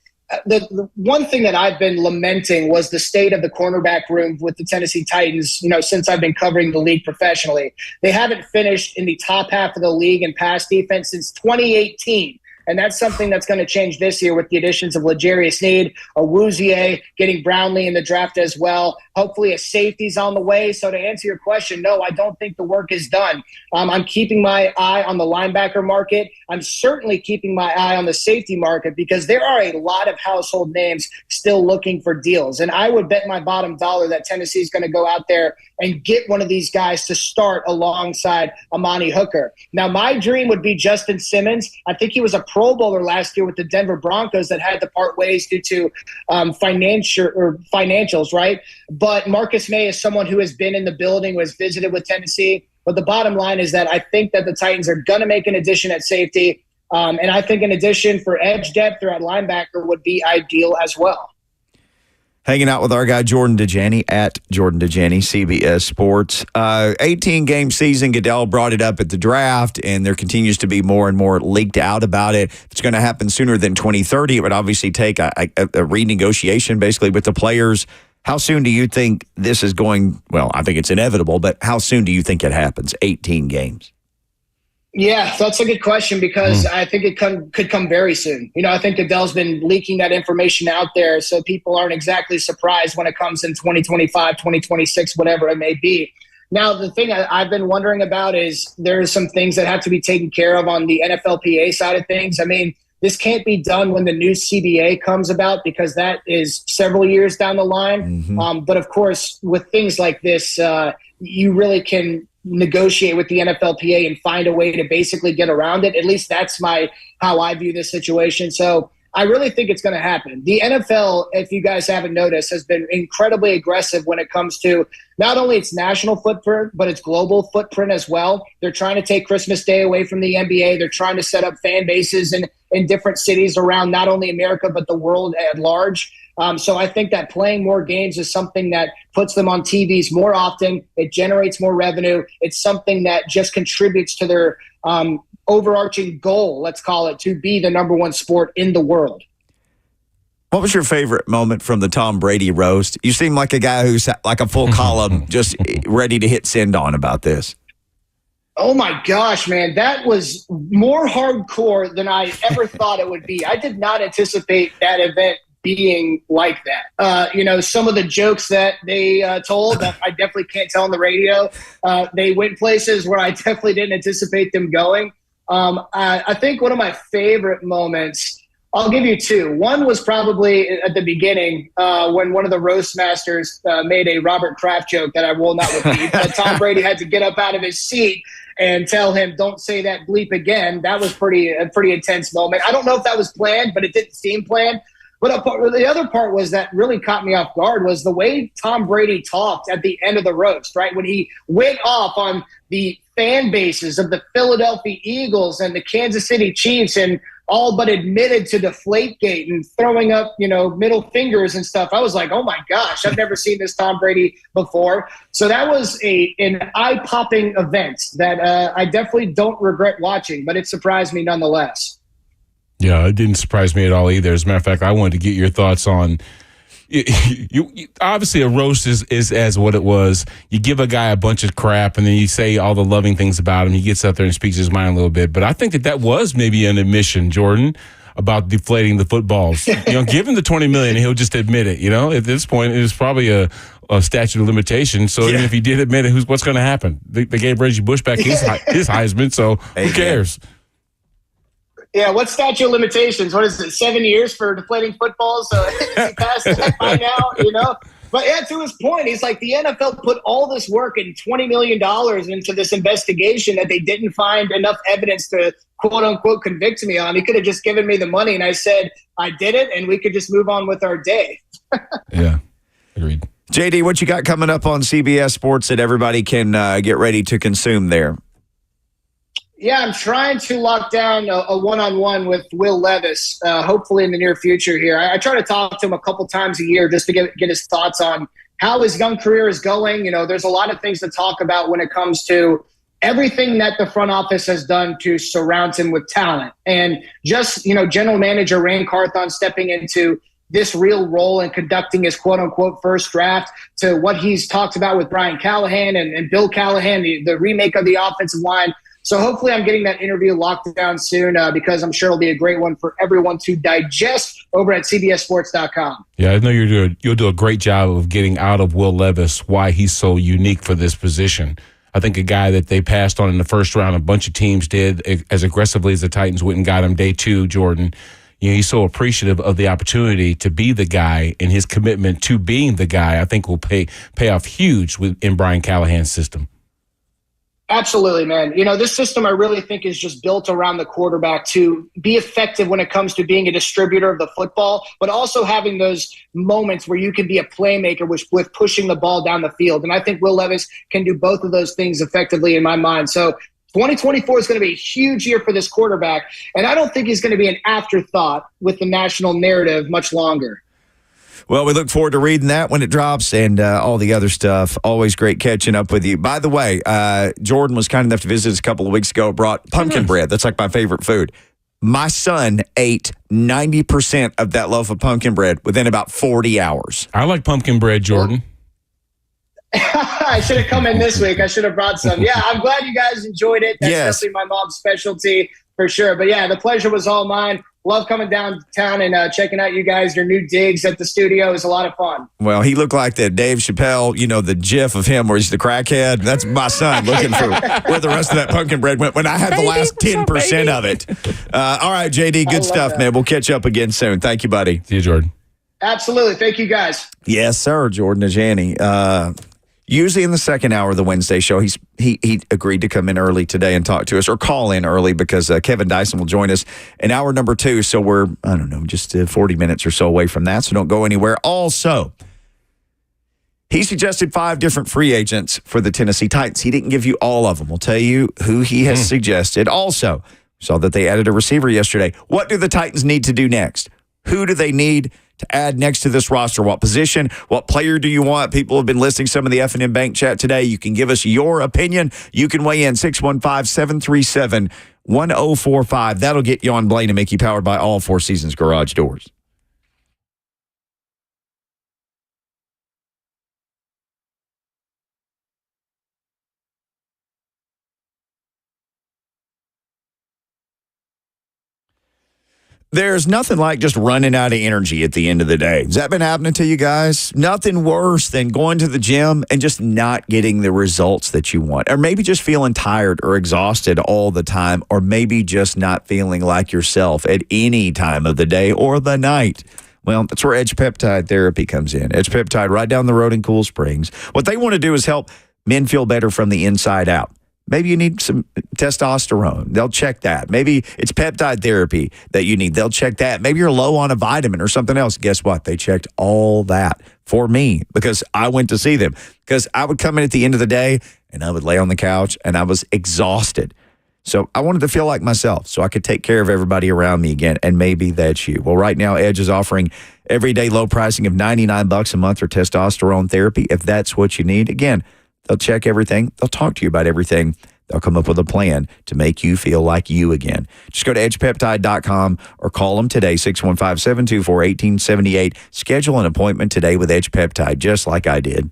the one thing that I've been lamenting was the state of the cornerback room with the Tennessee Titans, since I've been covering the league professionally. They haven't finished in the top half of the league in pass defense since 2018. And that's something that's going to change this year with the additions of L'Jarius Sneed, Awuzie, getting Brownlee in the draft as well. Hopefully a safety's on the way. So to answer your question, no, I don't think the work is done. I'm keeping my eye on the linebacker market. I'm certainly keeping my eye on the safety market because there are a lot of household names still looking for deals. And I would bet my bottom dollar that Tennessee is going to go out there and get one of these guys to start alongside Amani Hooker. Now, my dream would be Justin Simmons. I think he was a Pro Bowler last year with the Denver Broncos that had to part ways due to financials, right? But Marcus May is someone who has been in the building, who has visited with Tennessee. But the bottom line is that I think that the Titans are going to make an addition at safety. And I think an addition for edge depth or at linebacker would be ideal as well. Hanging out with our guy, Jordan Dajani, at Jordan Dajani, CBS Sports. 18-game season, Goodell brought it up at the draft, and there continues to be more and more leaked out about it. If it's going to happen sooner than 2030, it would obviously take a renegotiation, basically, with the players. How soon do you think this is going? Well, I think it's inevitable, but how soon do you think it happens? 18 games. Yeah, that's a good question because I think it could come very soon. I think Goodell's been leaking that information out there so people aren't exactly surprised when it comes in 2025, 2026, whatever it may be. Now, the thing I've been wondering about is there are some things that have to be taken care of on the NFLPA side of things. I mean, this can't be done when the new CBA comes about because that is several years down the line. But, of course, with things like this, you really can negotiate with the NFLPA and find a way to basically get around it. At least that's how I view this situation. So I really think it's going to happen. The NFL, if you guys haven't noticed, has been incredibly aggressive when it comes to not only its national footprint, but its global footprint as well. They're trying to take Christmas Day away from the NBA. They're trying to set up fan bases in different cities around not only America, but the world at large. So I think that playing more games is something that puts them on TVs more often. It generates more revenue. It's something that just contributes to their overarching goal, let's call it, to be the number one sport in the world. What was your favorite moment from the Tom Brady roast? You seem like a guy who's like a full column just ready to hit send on about this. Oh my gosh, man. That was more hardcore than I ever thought it would be. I did not anticipate that event being like that. Some of the jokes that they told that I definitely can't tell on the radio. They went places where I definitely didn't anticipate them going. I think one of my favorite moments, I'll give you two. One was probably at the beginning when one of the roast masters made a Robert Kraft joke that I will not repeat. But Tom Brady had to get up out of his seat and tell him, "Don't say that bleep again." That was a pretty intense moment. I don't know if that was planned, but it didn't seem planned. But the other part was that really caught me off guard was the way Tom Brady talked at the end of the roast, right? When he went off on the fan bases of the Philadelphia Eagles and the Kansas City Chiefs and all but admitted to Deflategate and throwing up, middle fingers and stuff. I was like, oh my gosh, I've never seen this Tom Brady before. So that was an eye-popping event that I definitely don't regret watching, but it surprised me nonetheless. Yeah, it didn't surprise me at all either. As a matter of fact, I wanted to get your thoughts on you obviously a roast is as what it was. You give a guy a bunch of crap and then you say all the loving things about him. He gets out there and speaks his mind a little bit. But I think that was maybe an admission, Jordan, about deflating the footballs. Give him the $20 million and he'll just admit it. At this point, it was probably a statute of limitations. So even if he did admit it, what's going to happen? They gave Reggie Bush back his Heisman, so who cares? Yeah, what's statute of limitations? What is it, 7 years for deflating footballs? So is he past that by now, But yeah, to his point, he's like, the NFL put all this work and $20 million into this investigation that they didn't find enough evidence to, quote unquote, convict me on. He could have just given me the money. And I said, I did it, and we could just move on with our day. Yeah, agreed. JD, what you got coming up on CBS Sports that everybody can get ready to consume there? Yeah, I'm trying to lock down a one-on-one with Will Levis, hopefully in the near future here. I try to talk to him a couple times a year just to get his thoughts on how his young career is going. There's a lot of things to talk about when it comes to everything that the front office has done to surround him with talent. And just, general manager Rand Carthon stepping into this real role and conducting his quote-unquote first draft to what he's talked about with Brian Callahan and Bill Callahan, the remake of the offensive line. So hopefully I'm getting that interview locked down soon because I'm sure it'll be a great one for everyone to digest over at CBSSports.com. Yeah, I know you'll do a great job of getting out of Will Levis why he's so unique for this position. I think a guy that they passed on in the first round, a bunch of teams did as aggressively as the Titans went and got him day two, Jordan. He's so appreciative of the opportunity to be the guy, and his commitment to being the guy, I think, will pay off huge in Brian Callahan's system. Absolutely, man. This system I really think is just built around the quarterback to be effective when it comes to being a distributor of the football, but also having those moments where you can be a playmaker with pushing the ball down the field. And I think Will Levis can do both of those things effectively in my mind. So 2024 is going to be a huge year for this quarterback, and I don't think he's going to be an afterthought with the national narrative much longer. Well, we look forward to reading that when it drops and all the other stuff. Always great catching up with you. By the way, Jordan was kind enough to visit us a couple of weeks ago, brought pumpkin bread. That's like my favorite food. My son ate 90% of that loaf of pumpkin bread within about 40 hours. I like pumpkin bread, Jordan. I should have come in this week. I should have brought some. Yeah, I'm glad you guys enjoyed it. That's definitely my mom's specialty for sure. But yeah, the pleasure was all mine. Love coming downtown and checking out you guys. Your new digs at the studio is a lot of fun. Well, he looked like that Dave Chappelle, the gif of him where he's the crackhead. That's my son looking for where the rest of that pumpkin bread went when I had the last 10% of it. All right, JD, good stuff, man. We'll catch up again soon. Thank you, buddy. See you, Jordan. Absolutely. Thank you, guys. Yes, sir, Jordan Dajani. Usually in the second hour of the Wednesday show, he agreed to come in early today and talk to us, or call in early because Kevin Dyson will join us in hour number 2. So we're, just 40 minutes or so away from that. So don't go anywhere. Also, he suggested 5 different free agents for the Tennessee Titans. He didn't give you all of them. We'll tell you who he has suggested. Also, saw that they added a receiver yesterday. What do the Titans need to do next? Who do they need to add next to this roster? What position? What player do you want? People have been listing some of the F&M Bank chat today. You can give us your opinion. You can weigh in 615-737-1045. That'll get you on Blaine and Mickey, powered by All Four Seasons Garage Doors. There's nothing like just running out of energy at the end of the day. Has that been happening to you guys? Nothing worse than going to the gym and just not getting the results that you want. Or maybe just feeling tired or exhausted all the time. Or maybe just not feeling like yourself at any time of the day or the night. Well, that's where Edge Peptide Therapy comes in. Edge Peptide right down the road in Cool Springs. What they want to do is help men feel better from the inside out. Maybe you need some testosterone. They'll check that. Maybe it's peptide therapy that you need. They'll check that. Maybe you're low on a vitamin or something else. Guess what? They checked all that for me because I went to see them. Because I would come in at the end of the day and I would lay on the couch and I was exhausted. So I wanted to feel like myself so I could take care of everybody around me again. And maybe that's you. Well, right now, Edge is offering everyday low pricing of $99 a month for testosterone therapy if that's what you need. Again, they'll check everything. They'll talk to you about everything. They'll come up with a plan to make you feel like you again. Just go to edgepeptide.com or call them today, 615-724-1878. Schedule an appointment today with Edge Peptide, just like I did.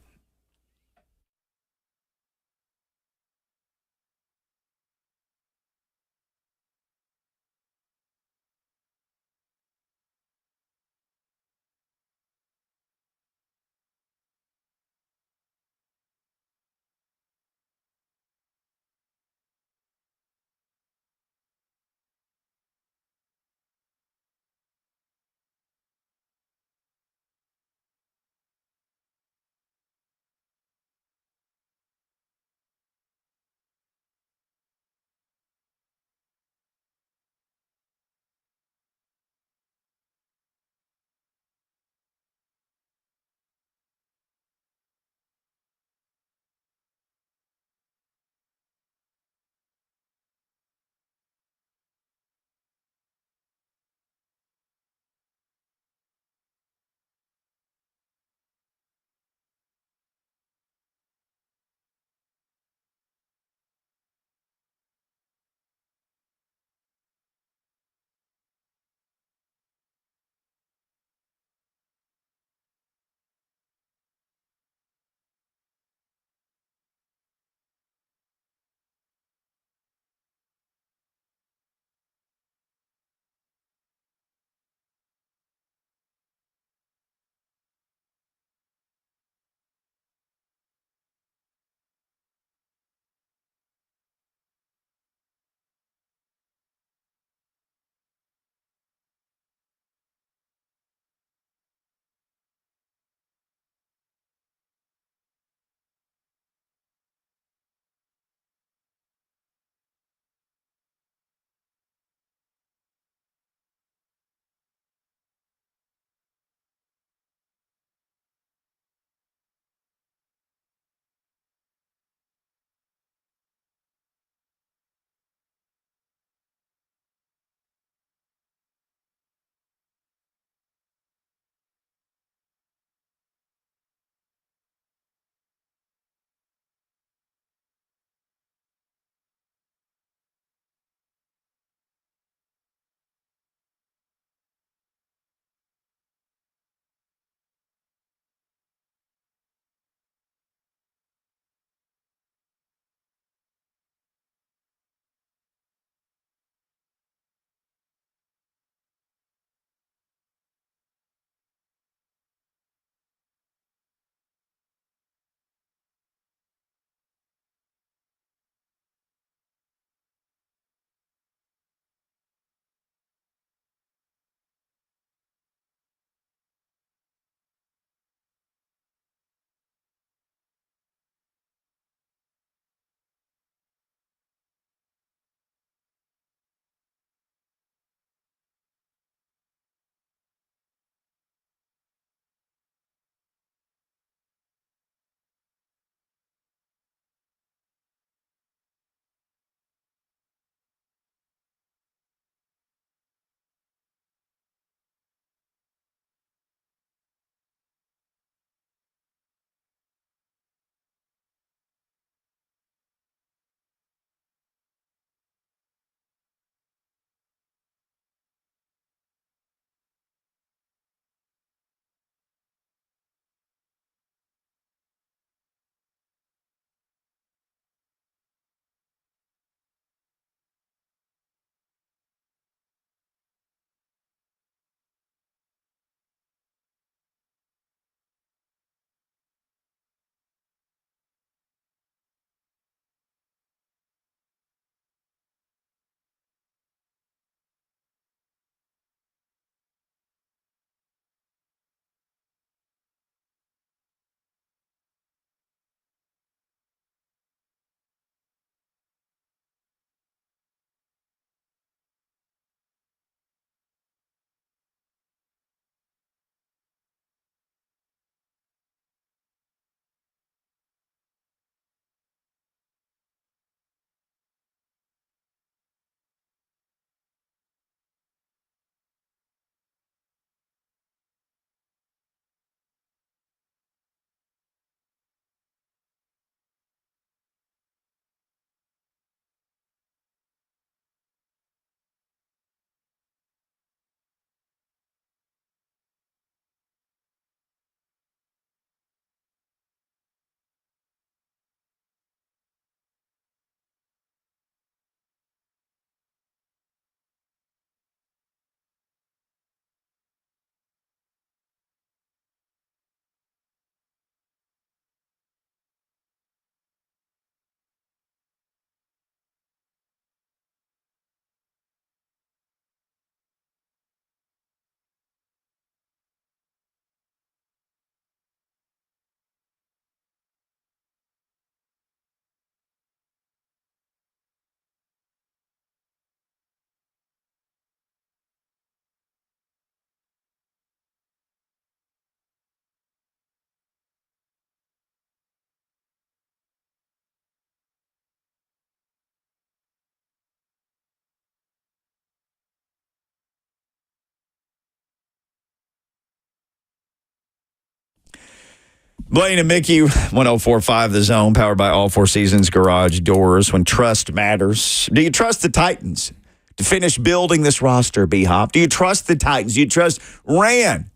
Blaine and Mickey, 104.5 The Zone, powered by All Four Seasons Garage Doors. When trust matters. Do you trust the Titans to finish building this roster, B-Hop? Do you trust the Titans? Do you trust Rand,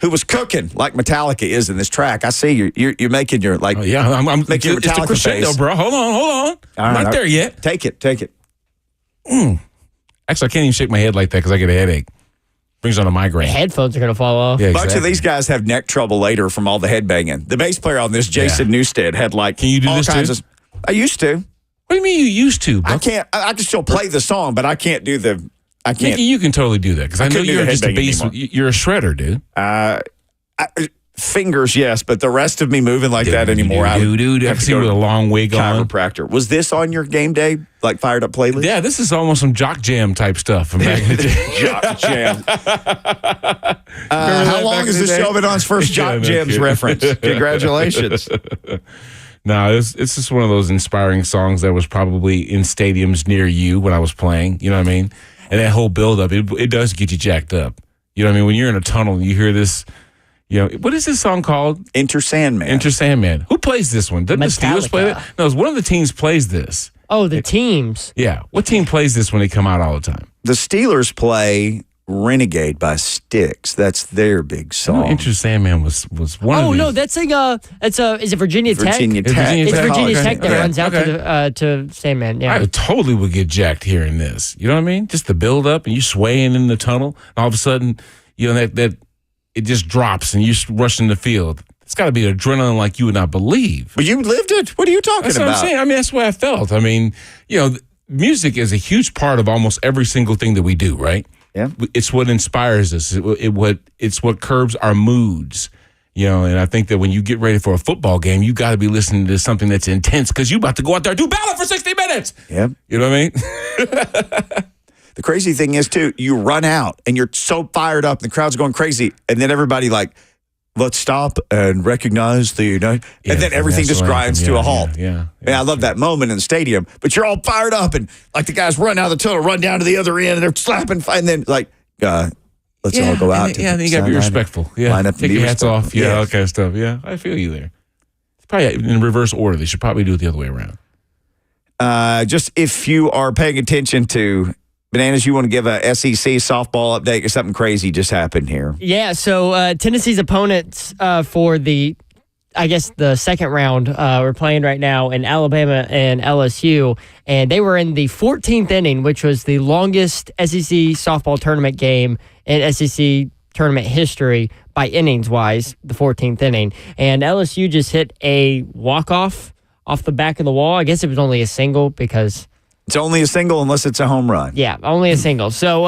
who was cooking like Metallica is in this track? I see you're making your, like, I'm making your it's the Metallica crescendo, face. bro. Hold on. I'm not there yet. Take it. Actually, I can't even shake my head like that because I get a headache. Brings on a migraine. Headphones are going to fall off. Yeah, A exactly. bunch of these guys have neck trouble later from all the headbanging. The bass player on this, Jason Newstead, had like Can you do all this kinds too? of. I used to. What do you mean you used to? Bro? I can't. I can still play the song, but I can't do the. I can't. Mickey, you can totally do that because I know couldn't do you're the just a headbanging beast. anymore. You're a shredder, dude. Fingers, yes, but the rest of me moving like that anymore. I would I have can to see go with to a long wig on. chiropractor. Was this on your game day, like fired up playlist? Yeah, this is almost some jock jam type stuff from back in the day. Jock Jam. How long has this show been on its first Yeah, Jock no Jams kidding. reference? Congratulations. No, it's just one of those inspiring songs that was probably in stadiums near you when I was playing. You know what I mean? And that whole build up, it does get you jacked up. You know what I mean? When you're in a tunnel and you hear this, what is this song called? Enter Sandman. Enter Sandman. Who plays this one? Doesn't the Steelers play it? Metallica. No, one of the teams plays this. Oh, the teams. Yeah. What team plays this when they come out all the time? The Steelers play Renegade by Styx. That's their big I know song. Enter Sandman was one of Oh these. no, that's is it Virginia Tech? Virginia It's Tech. Virginia It's Tech. Virginia Okay. Tech that Okay. runs out to Sandman. Yeah. I totally would get jacked hearing this. You know what I mean? Just the build up and you swaying in the tunnel. And all of a sudden, that it just drops and you rush in the field. It's got to be adrenaline like you would not believe. But you lived it. What are you talking That's about? what I'm saying. I mean, that's what I felt. I mean, music is a huge part of almost every single thing that we do, right? Yeah. It's what inspires us. It's what curbs our moods. And I think that when you get ready for a football game, you got to be listening to something that's intense because you about to go out there and do battle for 60 minutes. Yep. You know what I mean? The crazy thing is, too, you run out and you're so fired up, and the crowd's going crazy, and then everybody let's stop and recognize the United. Yeah, and then everything just national grinds anthem. to a halt. Yeah. And I love that moment in the stadium, but you're all fired up, and like the guys run out of the tunnel, run down to the other end, and they're slapping, and then let's all go out. And then you got to be respectful. Yeah. Line up and Take be your hats respectful. off. Yeah, Yes. all kind of stuff. Yeah, I feel you there. It's probably in reverse order. They should probably do it the other way around. Just if you are paying attention to Bananas, you want to give a SEC softball update or something crazy just happened here? Yeah, so Tennessee's opponents for the second round we're playing right now in Alabama and LSU, and they were in the 14th inning, which was the longest SEC softball tournament game in SEC tournament history by innings-wise, the 14th inning. And LSU just hit a walk-off off the back of the wall. I guess it was only a single because... It's only a single unless it's a home run. Yeah, only a single. So,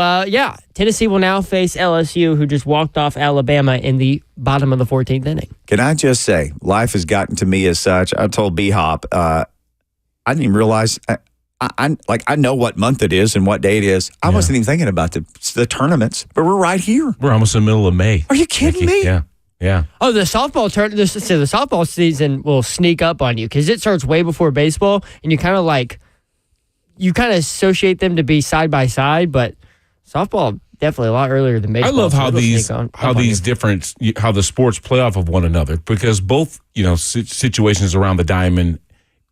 Tennessee will now face LSU, who just walked off Alabama in the bottom of the 14th inning. Can I just say, life has gotten to me as such. I told B-Hop, I didn't even realize, I know what month it is and what day it is. I wasn't even thinking about the tournaments, but we're right here. We're almost in the middle of May. Are you kidding me? Yeah. Yeah. Oh, the softball the softball season will sneak up on you because it starts way before baseball, and you kind of associate them to be side by side, but softball definitely a lot earlier than baseball. I love how so it'll these sneak how up on these you. different how the sports play off of one another because both situations around the diamond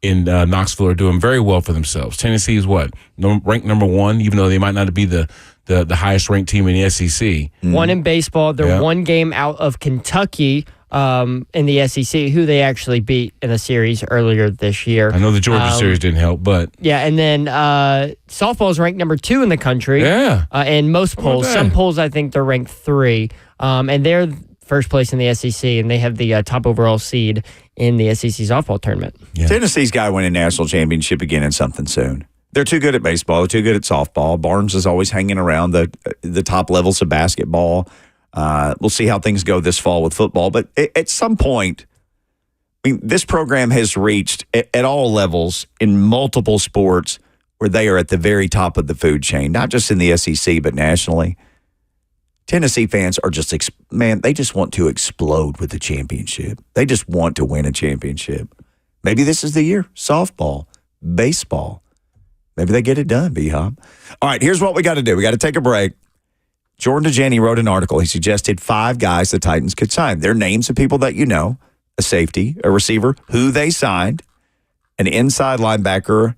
in Knoxville are doing very well for themselves. Tennessee is ranked number 1, even though they might not be the highest ranked team in the SEC. One in baseball. They're one game out of Kentucky in the SEC, who they actually beat in a series earlier this year. I know the Georgia series didn't help, but Yeah, and then softball is ranked number 2 in the country. yeah, In most polls. that? Some polls, I think they're ranked 3. And they're first place in the SEC, and they have the top overall seed in the SEC softball tournament. Yeah. Tennessee's got to win a national championship again in something soon. They're too good at baseball. They're too good at softball. Barnes is always hanging around the top levels of basketball. We'll see how things go this fall with football. But at some point, this program has reached at all levels in multiple sports where they are at the very top of the food chain, not just in the SEC, but nationally. Tennessee fans are just, they just want to explode with the championship. They just want to win a championship. Maybe this is the year. Softball, baseball. Maybe they get it done, B-Hop. All right, here's what we got to do. We got to take a break. Jordan Dajani wrote an article. He suggested 5 guys the Titans could sign. They're names of people that you know. a safety, a receiver, who they signed, an inside linebacker,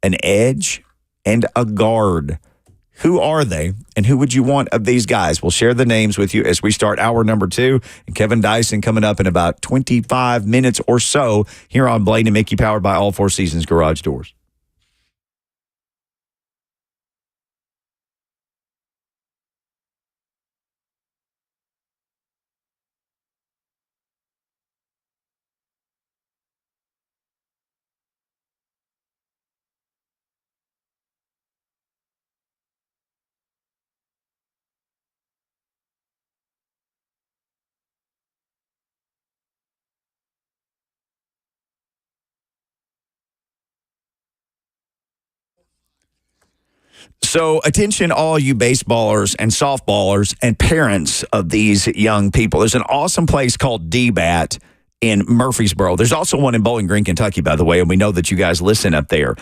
an edge, and a guard. Who are they, and who would you want of these guys? We'll share the names with you as we start hour number 2. And Kevin Dyson coming up in about 25 minutes or so here on Blaine and Mickey, powered by All Four Seasons Garage Doors. So attention all you baseballers and softballers and parents of these young people. There's an awesome place called DBAT in Murfreesboro. There's also one in Bowling Green, Kentucky, by the way, and we know that you guys listen up there.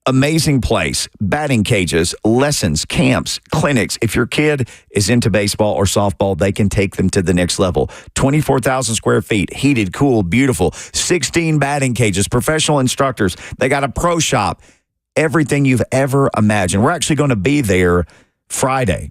Amazing place. Batting cages, lessons, camps, clinics. If your kid is into baseball or softball, they can take them to the next level. 24,000 square feet, heated, cool, beautiful. 16 batting cages, professional instructors. They got a pro shop. Everything you've ever imagined. We're actually going to be there Friday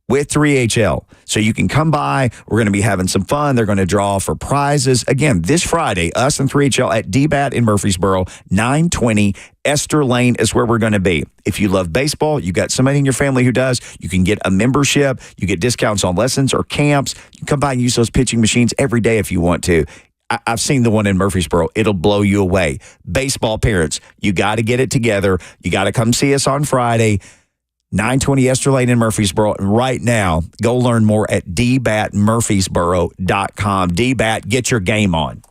with 3HL. So you can come by. We're going to be having some fun. They're going to draw for prizes. Again, this Friday, us and 3HL at DBAT in Murfreesboro, 920 Esther Lane is where we're going to be. If you love baseball, you got somebody in your family who does, you can get a membership. You get discounts on lessons or camps. You can come by and use those pitching machines every day if you want to. I've seen the one in Murfreesboro. It'll blow you away. Baseball parents, you got to get it together. You got to come see us on Friday, 920 Esther Lane in Murfreesboro. And right now, go learn more at dbatmurfreesboro.com. DBAT, get your game on.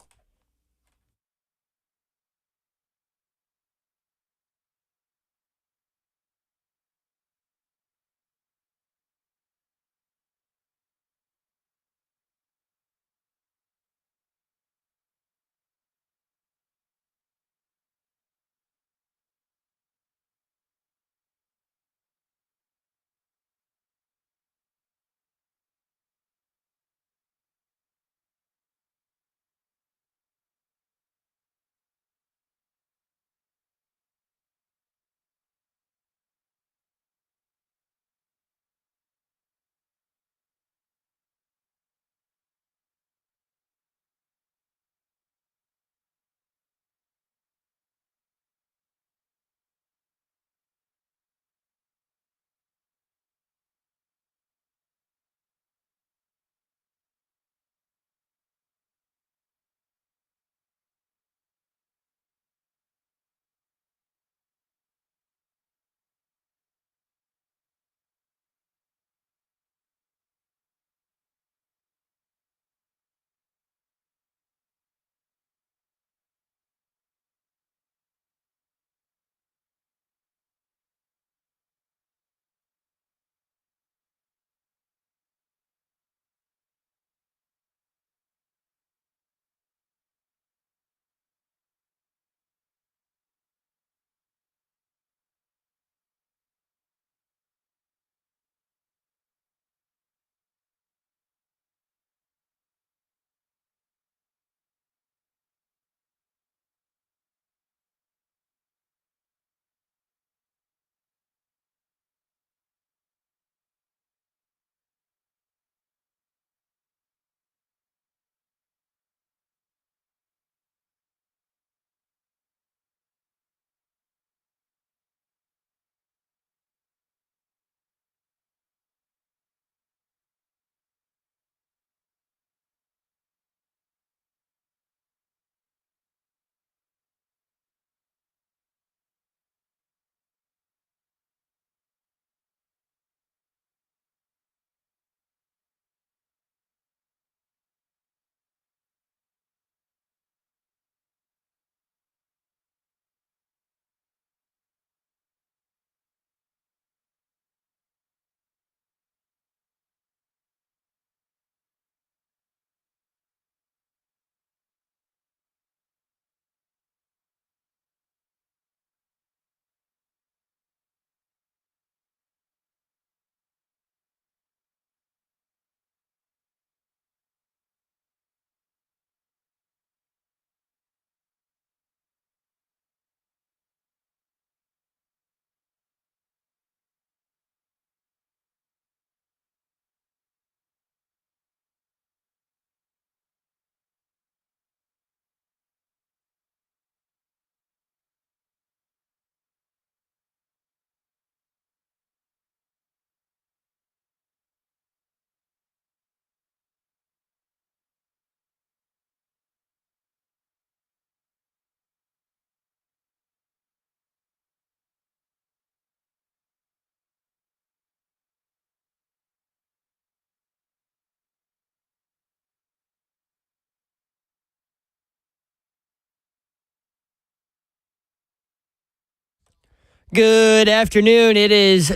Good afternoon. It is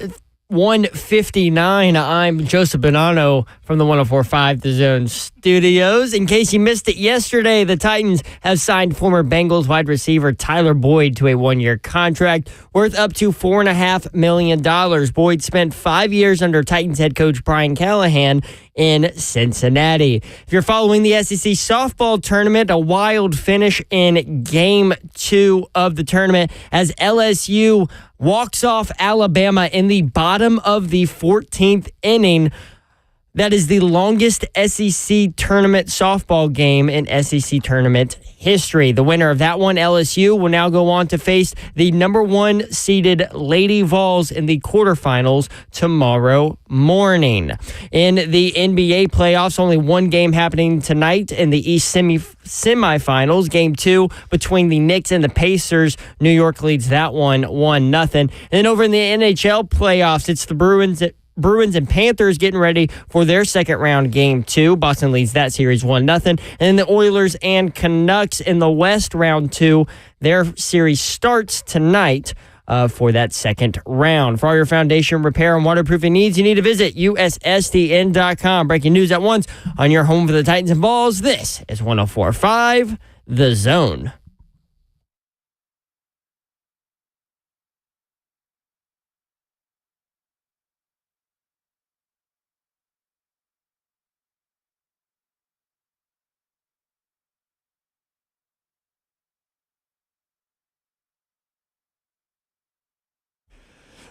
1:59. I'm Joseph Bonanno from the 104.5 The Zone studios. In case you missed it yesterday, the Titans have signed former Bengals wide receiver Tyler Boyd to a one-year contract worth up to $4.5 million. Boyd spent 5 years under Titans head coach Brian Callahan in Cincinnati. If you're following the SEC softball tournament, a wild finish in Game 2 of the tournament as LSU walks off Alabama in the bottom of the 14th inning. That is the longest SEC tournament softball game in SEC tournament history. The winner of that one, LSU, will now go on to face the number 1 seeded Lady Vols in the quarterfinals tomorrow morning. In the NBA playoffs, only one game happening tonight in the East semifinals. Game 2 between the Knicks and the Pacers. New York leads that one 1-0. And then over in the NHL playoffs, it's the Bruins and Panthers getting ready for their second round Game 2. Boston leads that series 1-0. And then the Oilers and Canucks in the West round 2. Their series starts tonight for that second round. For all your foundation repair and waterproofing needs, you need to visit USSTN.com. Breaking news at once on your home for the Titans and Balls. This is 104.5 The Zone.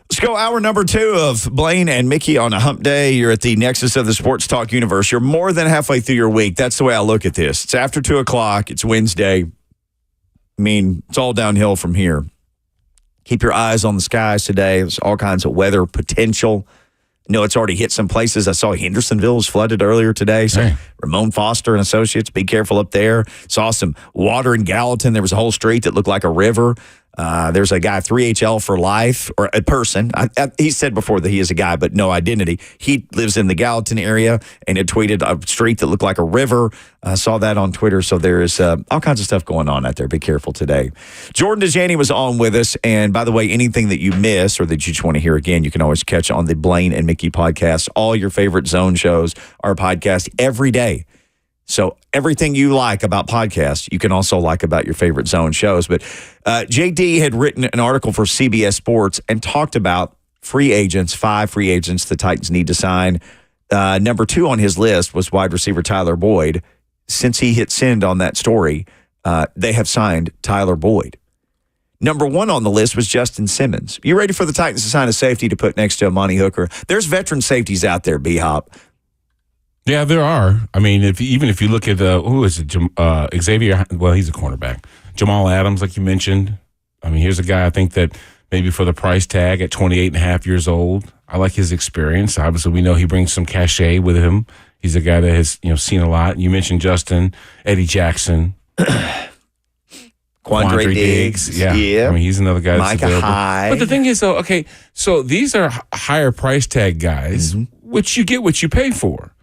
Let's go hour number 2 of Blaine and Mickey on a hump day. You're at the nexus of the sports talk universe. You're more than halfway through your week. That's the way I look at this. It's after 2 o'clock. It's Wednesday. I mean, it's all downhill from here. Keep your eyes on the skies today. There's all kinds of weather potential. I know it's already hit some places. I saw Hendersonville was flooded earlier today. So Hey. Ramon Foster and Associates, be careful up there. Saw some water in Gallatin. There was a whole street that looked like a river. There's a guy, 3HL for life, or a person. He said before that he is a guy, but no identity. He lives in the Gallatin area and had tweeted a street that looked like a river. I saw that on Twitter. So there is all kinds of stuff going on out there. Be careful today. Jordan Dajani was on with us. And by the way, anything that you miss or that you just want to hear again, you can always catch on the Blaine and Mickey podcast. All your favorite Zone shows are podcast every day. So everything you like about podcasts, you can also like about your favorite Zone shows. But JD had written an article for CBS Sports and talked about free agents, 5 free agents the Titans need to sign. Number 2 on his list was wide receiver Tyler Boyd. Since he hit send on that story, they have signed Tyler Boyd. Number 1 on the list was Justin Simmons. You ready for the Titans to sign a safety to put next to Amani Hooker? There's veteran safeties out there, B-Hop. Yeah, there are. I mean, even if you look at who is it? Xavier. Well, he's a cornerback. Jamal Adams, like you mentioned. I mean, here's a guy I think that maybe for the price tag at 28 and a half years old. I like his experience. Obviously, we know he brings some cachet with him. He's a guy that has seen a lot. You mentioned Justin, Eddie Jackson, Quandre Diggs. Yeah. I mean, he's another guy that's Micah available. Hyde. But the thing is, though, okay, so these are higher price tag guys, which you get what you pay for.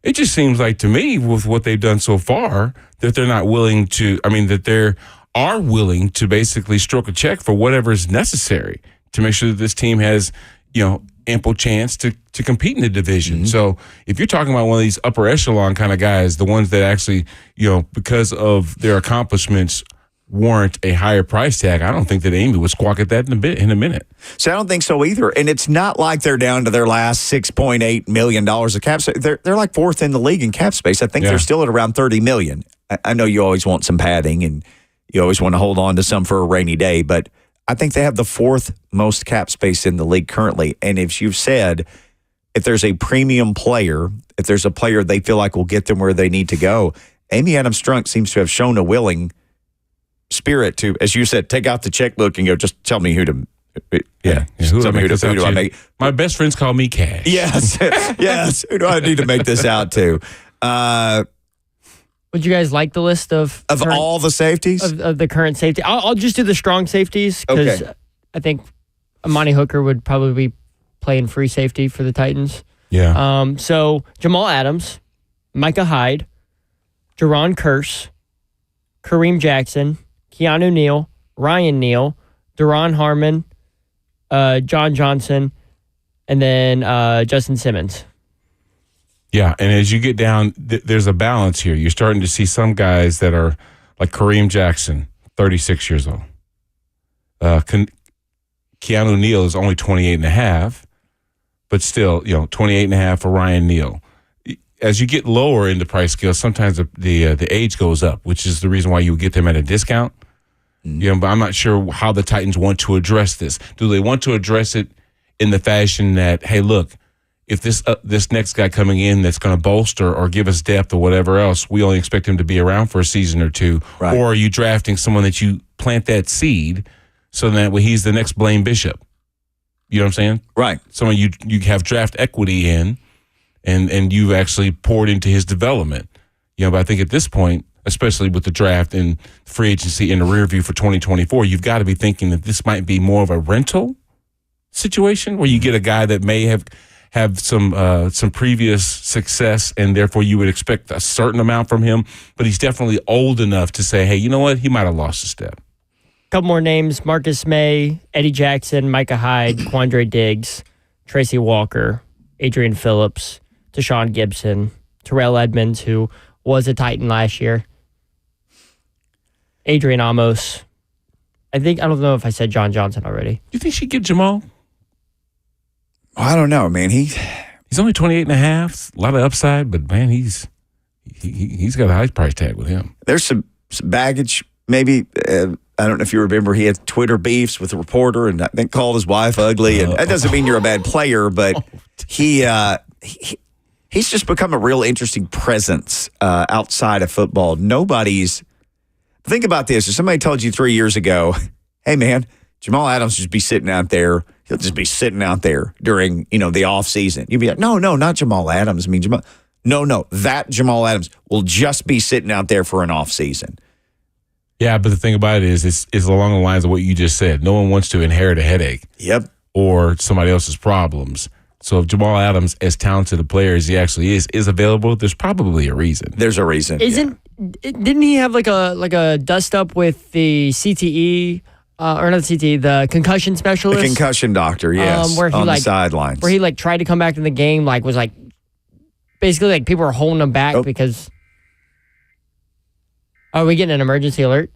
It just seems like to me, with what they've done so far, that they're not willing to, that they are willing to basically stroke a check for whatever is necessary to make sure that this team has, ample chance to compete in the division. So if you're talking about one of these upper echelon kind of guys, the ones that actually, because of their accomplishments warrant a higher price tag, I don't think that Amy would squawk at that in a minute. So I don't think so either. And it's not like they're down to their last $6.8 million of cap space. They're like 4th in the league in cap space. I think they're still at around $30 million. I know you always want some padding and you always want to hold on to some for a rainy day, but I think they have the 4th most cap space in the league currently. And if you've said, if there's a premium player, if there's a player they feel like will get them where they need to go, Amy Adams-Strunk seems to have shown a willing spirit to, as you said, take out the checkbook and go, just tell me who to, Who tell me who do I make. My best friends call me Cash. Yes, yes. Who do I need to make this out to? Would you guys like the list of all the safeties? Of the current safety? I'll just do the strong safeties because I think Amani Hooker would probably be playing free safety for the Titans. Yeah. So Jamal Adams, Micah Hyde, Jerron Kearse, Kareem Jackson, Keanu Neal, Ryan Neal, Deron Harmon, John Johnson, and then Justin Simmons. Yeah, and as you get down, there's a balance here. You're starting to see some guys that are like Kareem Jackson, 36 years old. Keanu Neal is only 28 and a half, but still, 28 and a half for Ryan Neal. As you get lower in the price scale, sometimes the age goes up, which is the reason why you get them at a discount. But I'm not sure how the Titans want to address this. Do they want to address it in the fashion that, hey, look, if this next guy coming in that's going to bolster or give us depth or whatever else, we only expect him to be around for a season or two? Right. Or are you drafting someone that you plant that seed so that way he's the next Blaine Bishop? You know what I'm saying? Right. Someone you have draft equity in and you've actually poured into his development. But I think at this point, especially with the draft and free agency in the rear view for 2024, you've got to be thinking that this might be more of a rental situation where you get a guy that may have some previous success, and therefore you would expect a certain amount from him, but he's definitely old enough to say, hey, you know what? He might have lost a step. Couple more names: Marcus May, Eddie Jackson, Micah Hyde, Quandre Diggs, Tracy Walker, Adrian Phillips, Deshaun Gibson, Terrell Edmonds, who was a Titan last year, Adrian Amos. I don't know if I said John Johnson already. You think she'd get Jamal? I don't know, man. He's only 28 and a half. A lot of upside, but man, he's got a high price tag with him. There's some baggage, maybe. I don't know if you remember, he had Twitter beefs with a reporter and then called his wife ugly. And that doesn't mean you're a bad player, but he's just become a real interesting presence outside of football. Think about this. If somebody told you 3 years ago, hey, man, Jamal Adams just be sitting out there. He'll just be sitting out there during, the off season. You'd be like, no, not Jamal Adams. I mean, that Jamal Adams will just be sitting out there for an off season. Yeah, but the thing about it is, it's along the lines of what you just said. No one wants to inherit a headache. Yep. Or somebody else's problems. So if Jamal Adams, as talented a player as he actually is available, there's probably a reason. There's a reason. Didn't he have like a dust up with the CTE? Or not the CTE, the concussion specialist. The concussion doctor, yes, where he on the sidelines. Where he tried to come back to the game, was basically people were holding him back because... Are we getting an emergency alert?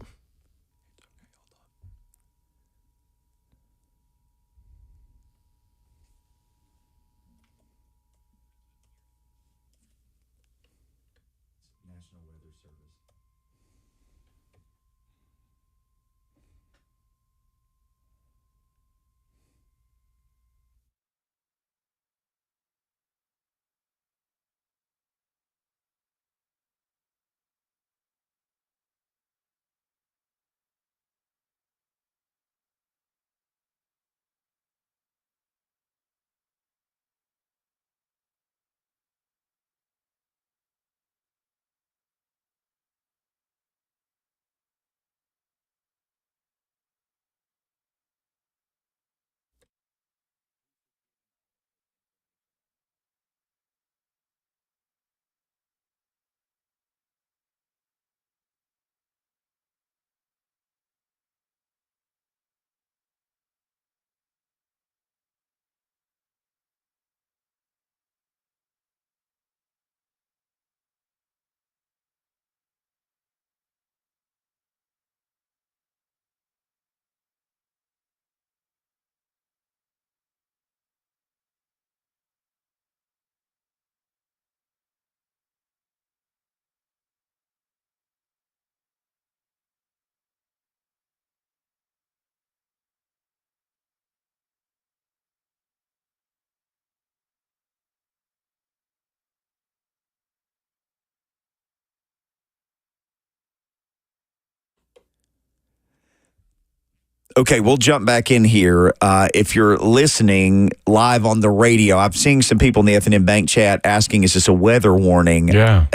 Okay, we'll jump back in here. If you're listening live on the radio, I'm seeing some people in the F&M Bank chat asking, is this a weather warning? Yeah.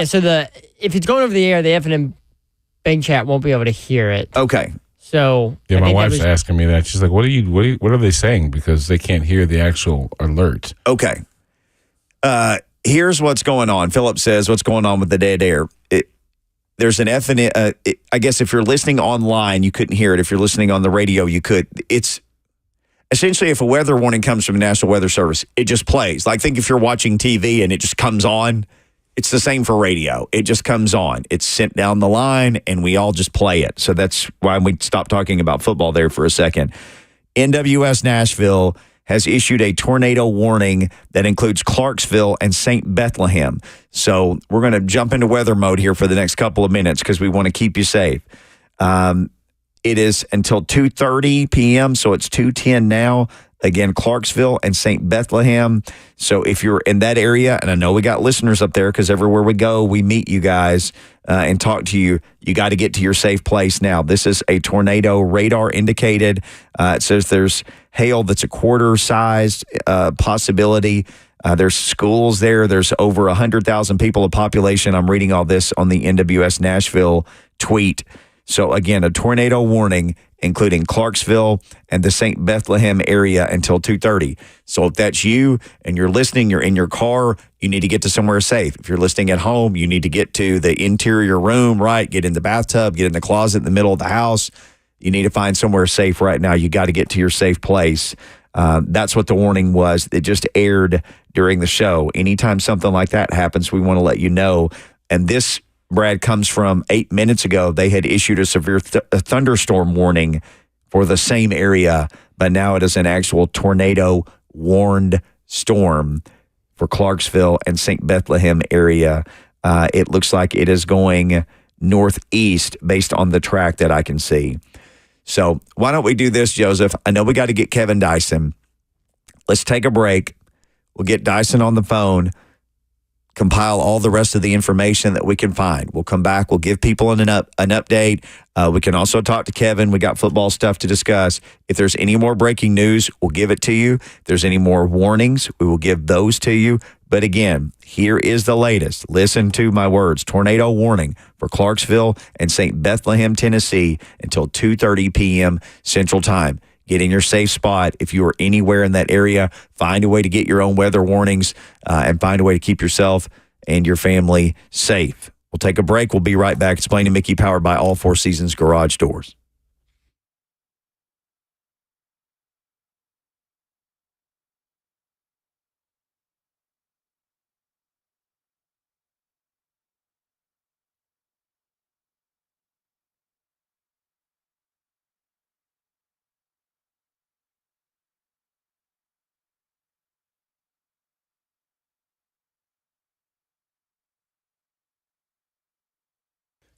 So if it's going over the air, the F&M Bank chat won't be able to hear it. Okay. So yeah, my wife's asking me that. She's like, what are they saying? Because they can't hear the actual alert. Okay. Here's what's going on. Philip says, what's going on with the dead air? There's an F&M, I guess if you're listening online, you couldn't hear it. If you're listening on the radio, you could. It's essentially, if a weather warning comes from the National Weather Service, it just plays. Like, think if you're watching TV and it just comes on. It's the same for radio. It just comes on. It's sent down the line, and we all just play it. So that's why we stopped talking about football there for a second. NWS Nashville has issued a tornado warning that includes Clarksville and St. Bethlehem. So we're going to jump into weather mode here for the next couple of minutes because we want to keep you safe. It is until 2:30 p.m., so it's 2:10 now. Again, Clarksville and St. Bethlehem. So if you're in that area, and I know we got listeners up there because everywhere we go, we meet you guys and talk to you. You got to get to your safe place now. This is a tornado radar indicated. It says there's hail that's a quarter-sized possibility. There's schools there. There's over 100,000 people of population. I'm reading all this on the NWS Nashville tweet. So, again, a tornado warning, including Clarksville and the St. Bethlehem area until 2:30. So if that's you and you're listening, you're in your car, you need to get to somewhere safe. If you're listening at home, you need to get to the interior room, right? Get in the bathtub, get in the closet in the middle of the house. You need to find somewhere safe right now. You got to get to your safe place. That's what the warning was. It just aired during the show. Anytime something like that happens, we want to let you know. And this, Brad, comes from 8 minutes ago. They had issued a severe thunderstorm warning for the same area, but now it is an actual tornado warned storm for Clarksville and St. Bethlehem area. It looks like it is going northeast based on the track that I can see. So why don't we do this, Joseph? I know we got to get Kevin Dyson. Let's take a break. We'll get Dyson on the phone, compile all the rest of the information that we can find. We'll come back. We'll give people an update. We can also talk to Kevin. We got football stuff to discuss. If there's any more breaking news, we'll give it to you. If there's any more warnings, we will give those to you. But again, here is the latest. Listen to my words. Tornado warning for Clarksville and St. Bethlehem, Tennessee until 2:30 p.m. Central Time. Get in your safe spot. If you are anywhere in that area, find a way to get your own weather warnings and find a way to keep yourself and your family safe. We'll take a break. We'll be right back. It's Blaine and Mickey, powered by All Four Seasons Garage Doors.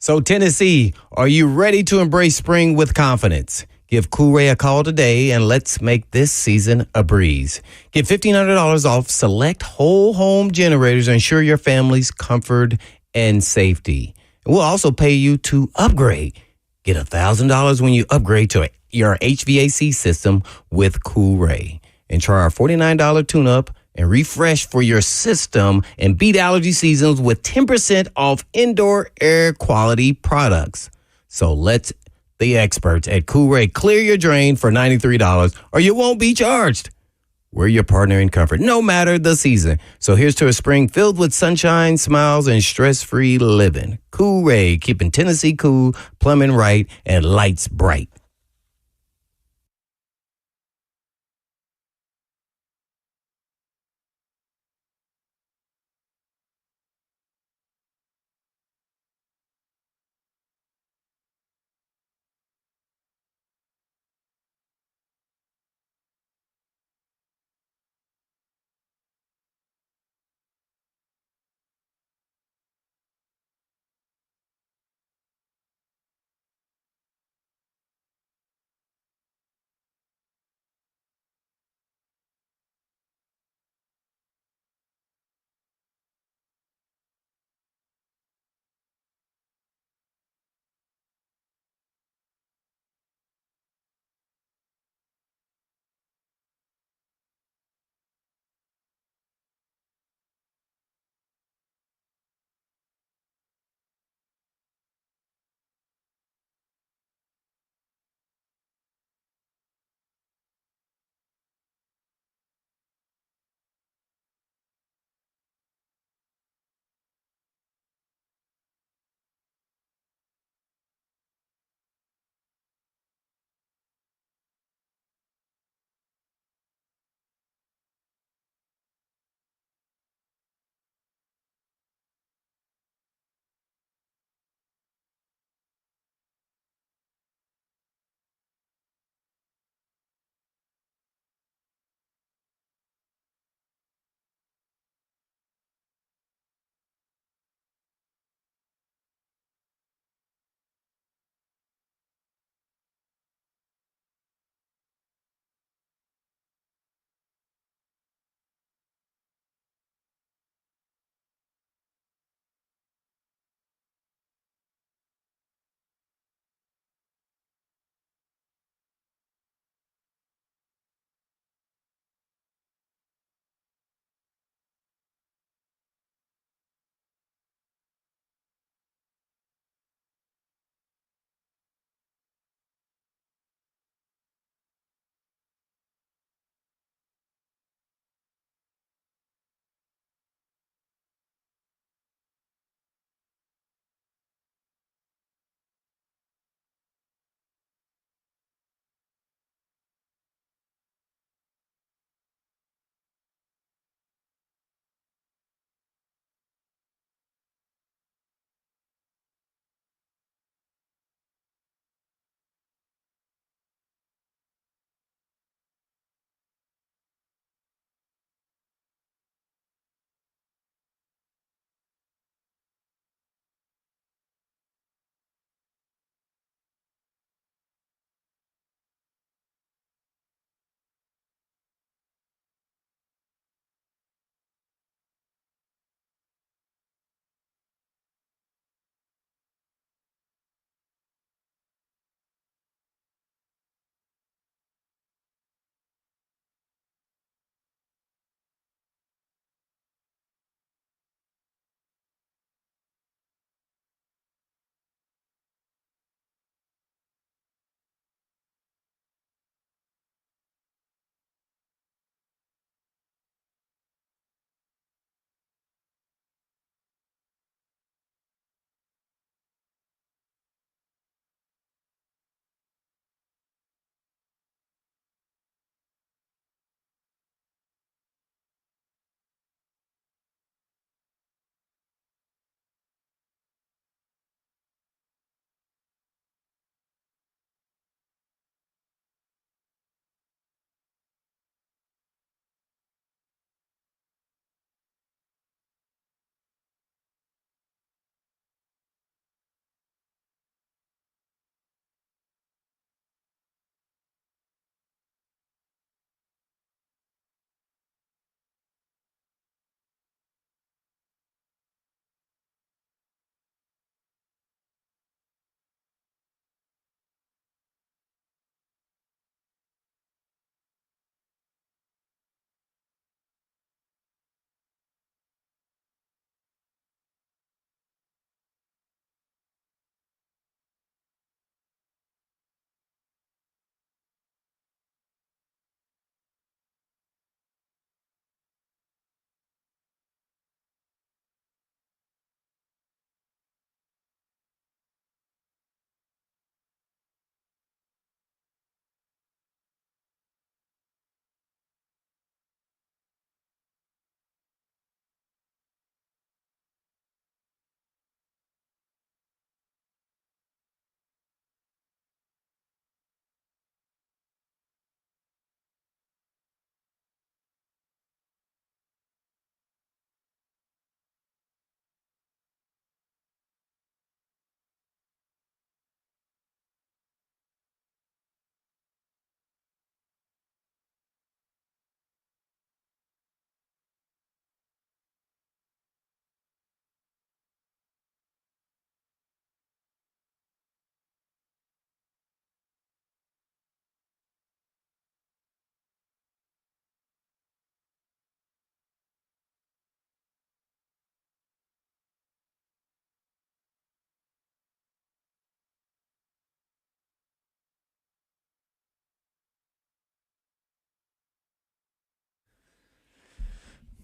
So, Tennessee, are you ready to embrace spring with confidence? Give Cool Ray a call today and let's make this season a breeze. Get $1,500 off select whole home generators and ensure your family's comfort and safety. We'll also pay you to upgrade. Get $1,000 when you upgrade to your HVAC system with Cool Ray. And try our $49 tune-up and refresh for your system and beat allergy seasons with 10% off indoor air quality products. So let the experts at Cool Ray clear your drain for $93 or you won't be charged. We're your partner in comfort, no matter the season. So here's to a spring filled with sunshine, smiles, and stress-free living. Cool Ray, keeping Tennessee cool, plumbing right, and lights bright.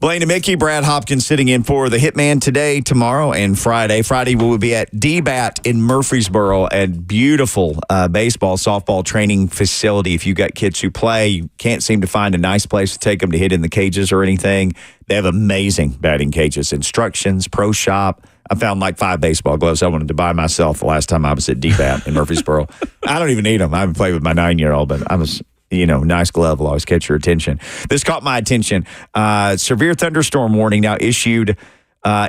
Blaine and Mickey, Brad Hopkins sitting in for the Hitman today, tomorrow, and Friday. Friday, we will be at DBAT in Murfreesboro at beautiful baseball, softball training facility. If you've got kids who play, you can't seem to find a nice place to take them to hit in the cages or anything, they have amazing batting cages, instructions, pro shop. I found like 5 baseball gloves I wanted to buy myself the last time I was at DBAT in Murfreesboro. I don't even need them. I haven't played with my 9-year-old, but I was... nice glove will always catch your attention. This caught my attention. Severe thunderstorm warning now issued,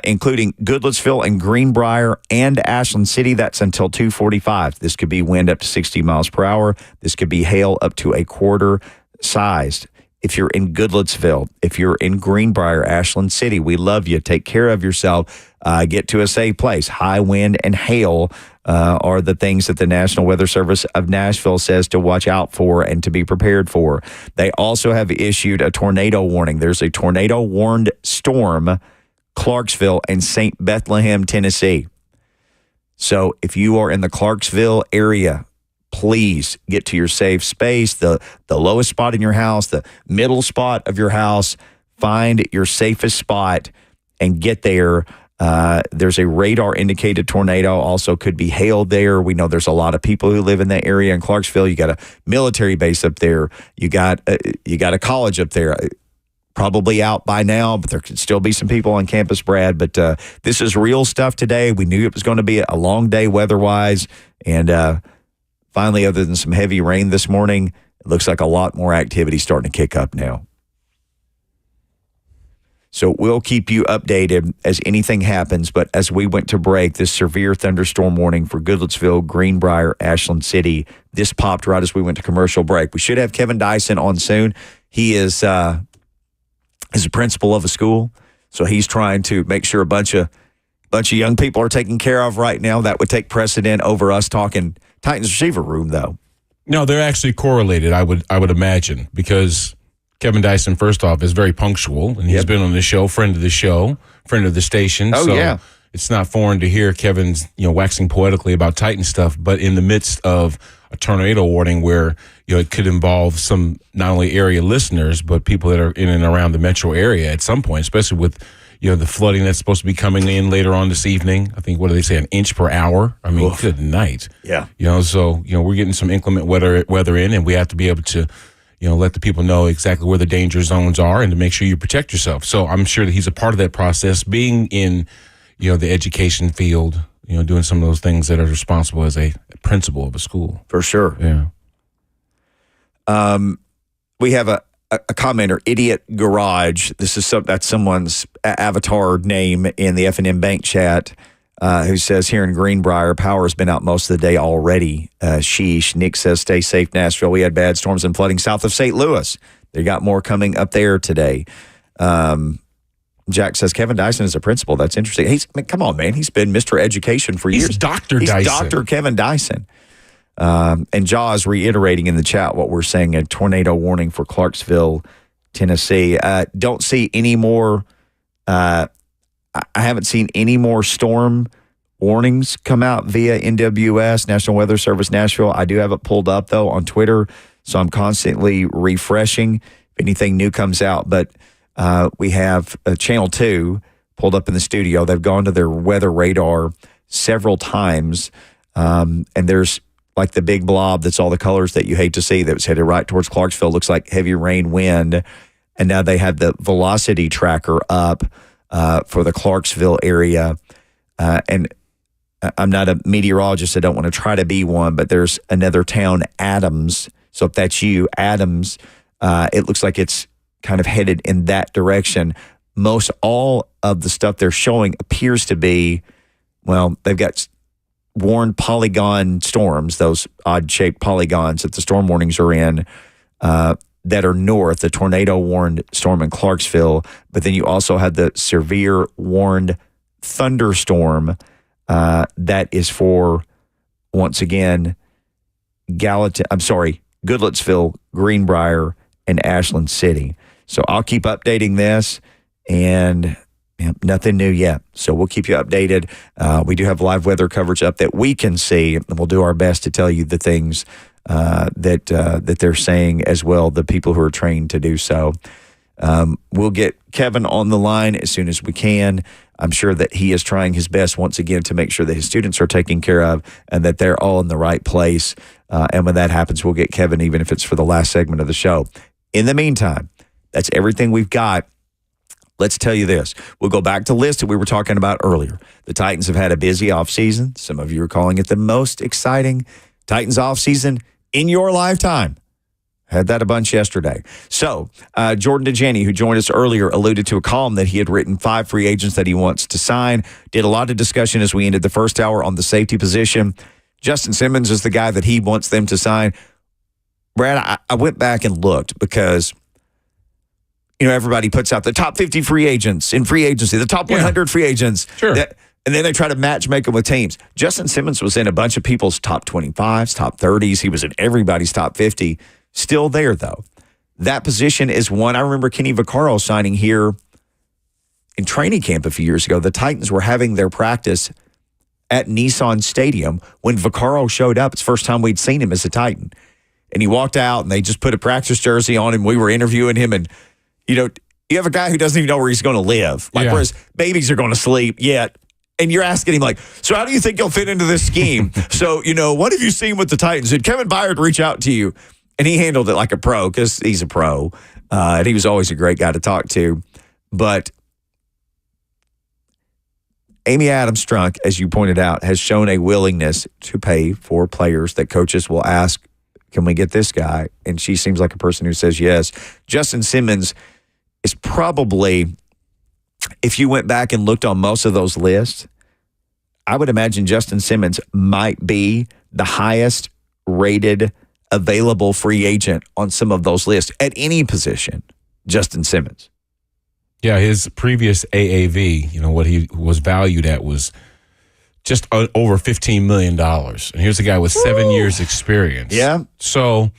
including Goodlettsville and Greenbrier and Ashland City. That's until 2:45. This could be wind up to 60 miles per hour. This could be hail up to a quarter sized. If you're in Goodlettsville, if you're in Greenbrier, Ashland City, we love you. Take care of yourself. Get to a safe place. High wind and hail are the things that the National Weather Service of Nashville says to watch out for and to be prepared for. They also have issued a tornado warning. There's a tornado-warned storm, Clarksville and St. Bethlehem, Tennessee. So if you are in the Clarksville area, please get to your safe space, the lowest spot in your house, the middle spot of your house. Find your safest spot and get there. There's a radar-indicated tornado. Also could be hail there. We know there's a lot of people who live in that area in Clarksville. You got a military base up there. You got a college up there. Probably out by now, but there could still be some people on campus, Brad. But this is real stuff today. We knew it was going to be a long day weather-wise. And finally, other than some heavy rain this morning, it looks like a lot more activity starting to kick up now. So we'll keep you updated as anything happens. But as we went to break, this severe thunderstorm warning for Goodlettsville, Greenbrier, Ashland City, this popped right as we went to commercial break. We should have Kevin Dyson on soon. He is a principal of a school, so he's trying to make sure a bunch of young people are taken care of right now. That would take precedent over us talking Titans receiver room, though. No, they're actually correlated, I would imagine, because Kevin Dyson, first off, is very punctual, and he's been on the show, friend of the show, friend of the station. Oh, so yeah. It's not foreign to hear Kevin's, waxing poetically about Titan stuff, but in the midst of a tornado warning where, it could involve some not only area listeners, but people that are in and around the metro area at some point, especially with, the flooding that's supposed to be coming in later on this evening. I think, what do they say, 1 inch per hour? I mean, good night. Yeah. So, we're getting some inclement weather in, and we have to be able to, let the people know exactly where the danger zones are and to make sure you protect yourself. So I'm sure that he's a part of that process, being in, the education field, doing some of those things that are responsible as a principal of a school. For sure. Yeah. We have a commenter, Idiot Garage. That's someone's avatar name in the F&M Bank chat, who says, here in Greenbrier, power's been out most of the day already. Sheesh. Nick says, stay safe, Nashville. We had bad storms and flooding south of St. Louis. They got more coming up there today. Jack says, Kevin Dyson is a principal. That's interesting. Come on, man. He's been Mr. Education for years. He's Dr. Dyson. He's Dr. Kevin Dyson. And Jaws reiterating in the chat what we're saying, a tornado warning for Clarksville, Tennessee. Don't see any more. I haven't seen any more storm warnings come out via NWS, National Weather Service Nashville. I do have it pulled up, though, on Twitter, so I'm constantly refreshing if anything new comes out. But we have Channel 2 pulled up in the studio. They've gone to their weather radar several times, and there's like the big blob that's all the colors that you hate to see that was headed right towards Clarksville. Looks like heavy rain, wind. And now they have the velocity tracker up for the Clarksville area. And I'm not a meteorologist. I don't want to try to be one, but there's another town, Adams. So if that's you, Adams, it looks like it's kind of headed in that direction. Most all of the stuff they're showing appears to be, they've got warned polygon storms, those odd-shaped polygons that the storm warnings are in, that are north, the tornado-warned storm in Clarksville. But then you also have the severe warned thunderstorm that is for, once again, Goodlettsville, Greenbrier, and Ashland City. So I'll keep updating this, and nothing new yet. So we'll keep you updated. We do have live weather coverage up that we can see, and we'll do our best to tell you the things that they're saying as well, the people who are trained to do so. We'll get Kevin on the line as soon as we can. I'm sure that he is trying his best once again to make sure that his students are taken care of and that they're all in the right place. And when that happens, we'll get Kevin, even if it's for the last segment of the show. In the meantime, that's everything we've got. Let's tell you this. We'll go back to the list that we were talking about earlier. The Titans have had a busy offseason. Some of you are calling it the most exciting Titans offseason in your lifetime. Had that a bunch yesterday. So, Jordan Dajani, who joined us earlier, alluded to a column that he had written 5 free agents that he wants to sign. Did a lot of discussion as we ended the first hour on the safety position. Justin Simmons is the guy that he wants them to sign. Brad, I went back and looked because, everybody puts out the top 50 free agents in free agency, the top 100 free agents. Sure. And then they try to match make them with teams. Justin Simmons was in a bunch of people's top 25s, top 30s. He was in everybody's top 50. Still there, though. That position is one. I remember Kenny Vaccaro signing here in training camp a few years ago. The Titans were having their practice at Nissan Stadium when Vaccaro showed up. It's the first time we'd seen him as a Titan. And he walked out, and they just put a practice jersey on him. We were interviewing him, and, you have a guy who doesn't even know where he's going to live. Where his babies are going to sleep yet. And you're asking him, so how do you think you'll fit into this scheme? So, what have you seen with the Titans? Did Kevin Byard reach out to you? And he handled it like a pro because he's a pro. And he was always a great guy to talk to. But Amy Adams-Strunk, as you pointed out, has shown a willingness to pay for players that coaches will ask, can we get this guy? And she seems like a person who says yes. Justin Simmons is probably, if you went back and looked on most of those lists, I would imagine Justin Simmons might be the highest rated available free agent on some of those lists at any position. Justin Simmons. Yeah, his previous AAV, what he was valued at was just over $15 million. And here's a guy with 7 years experience. Yeah. So,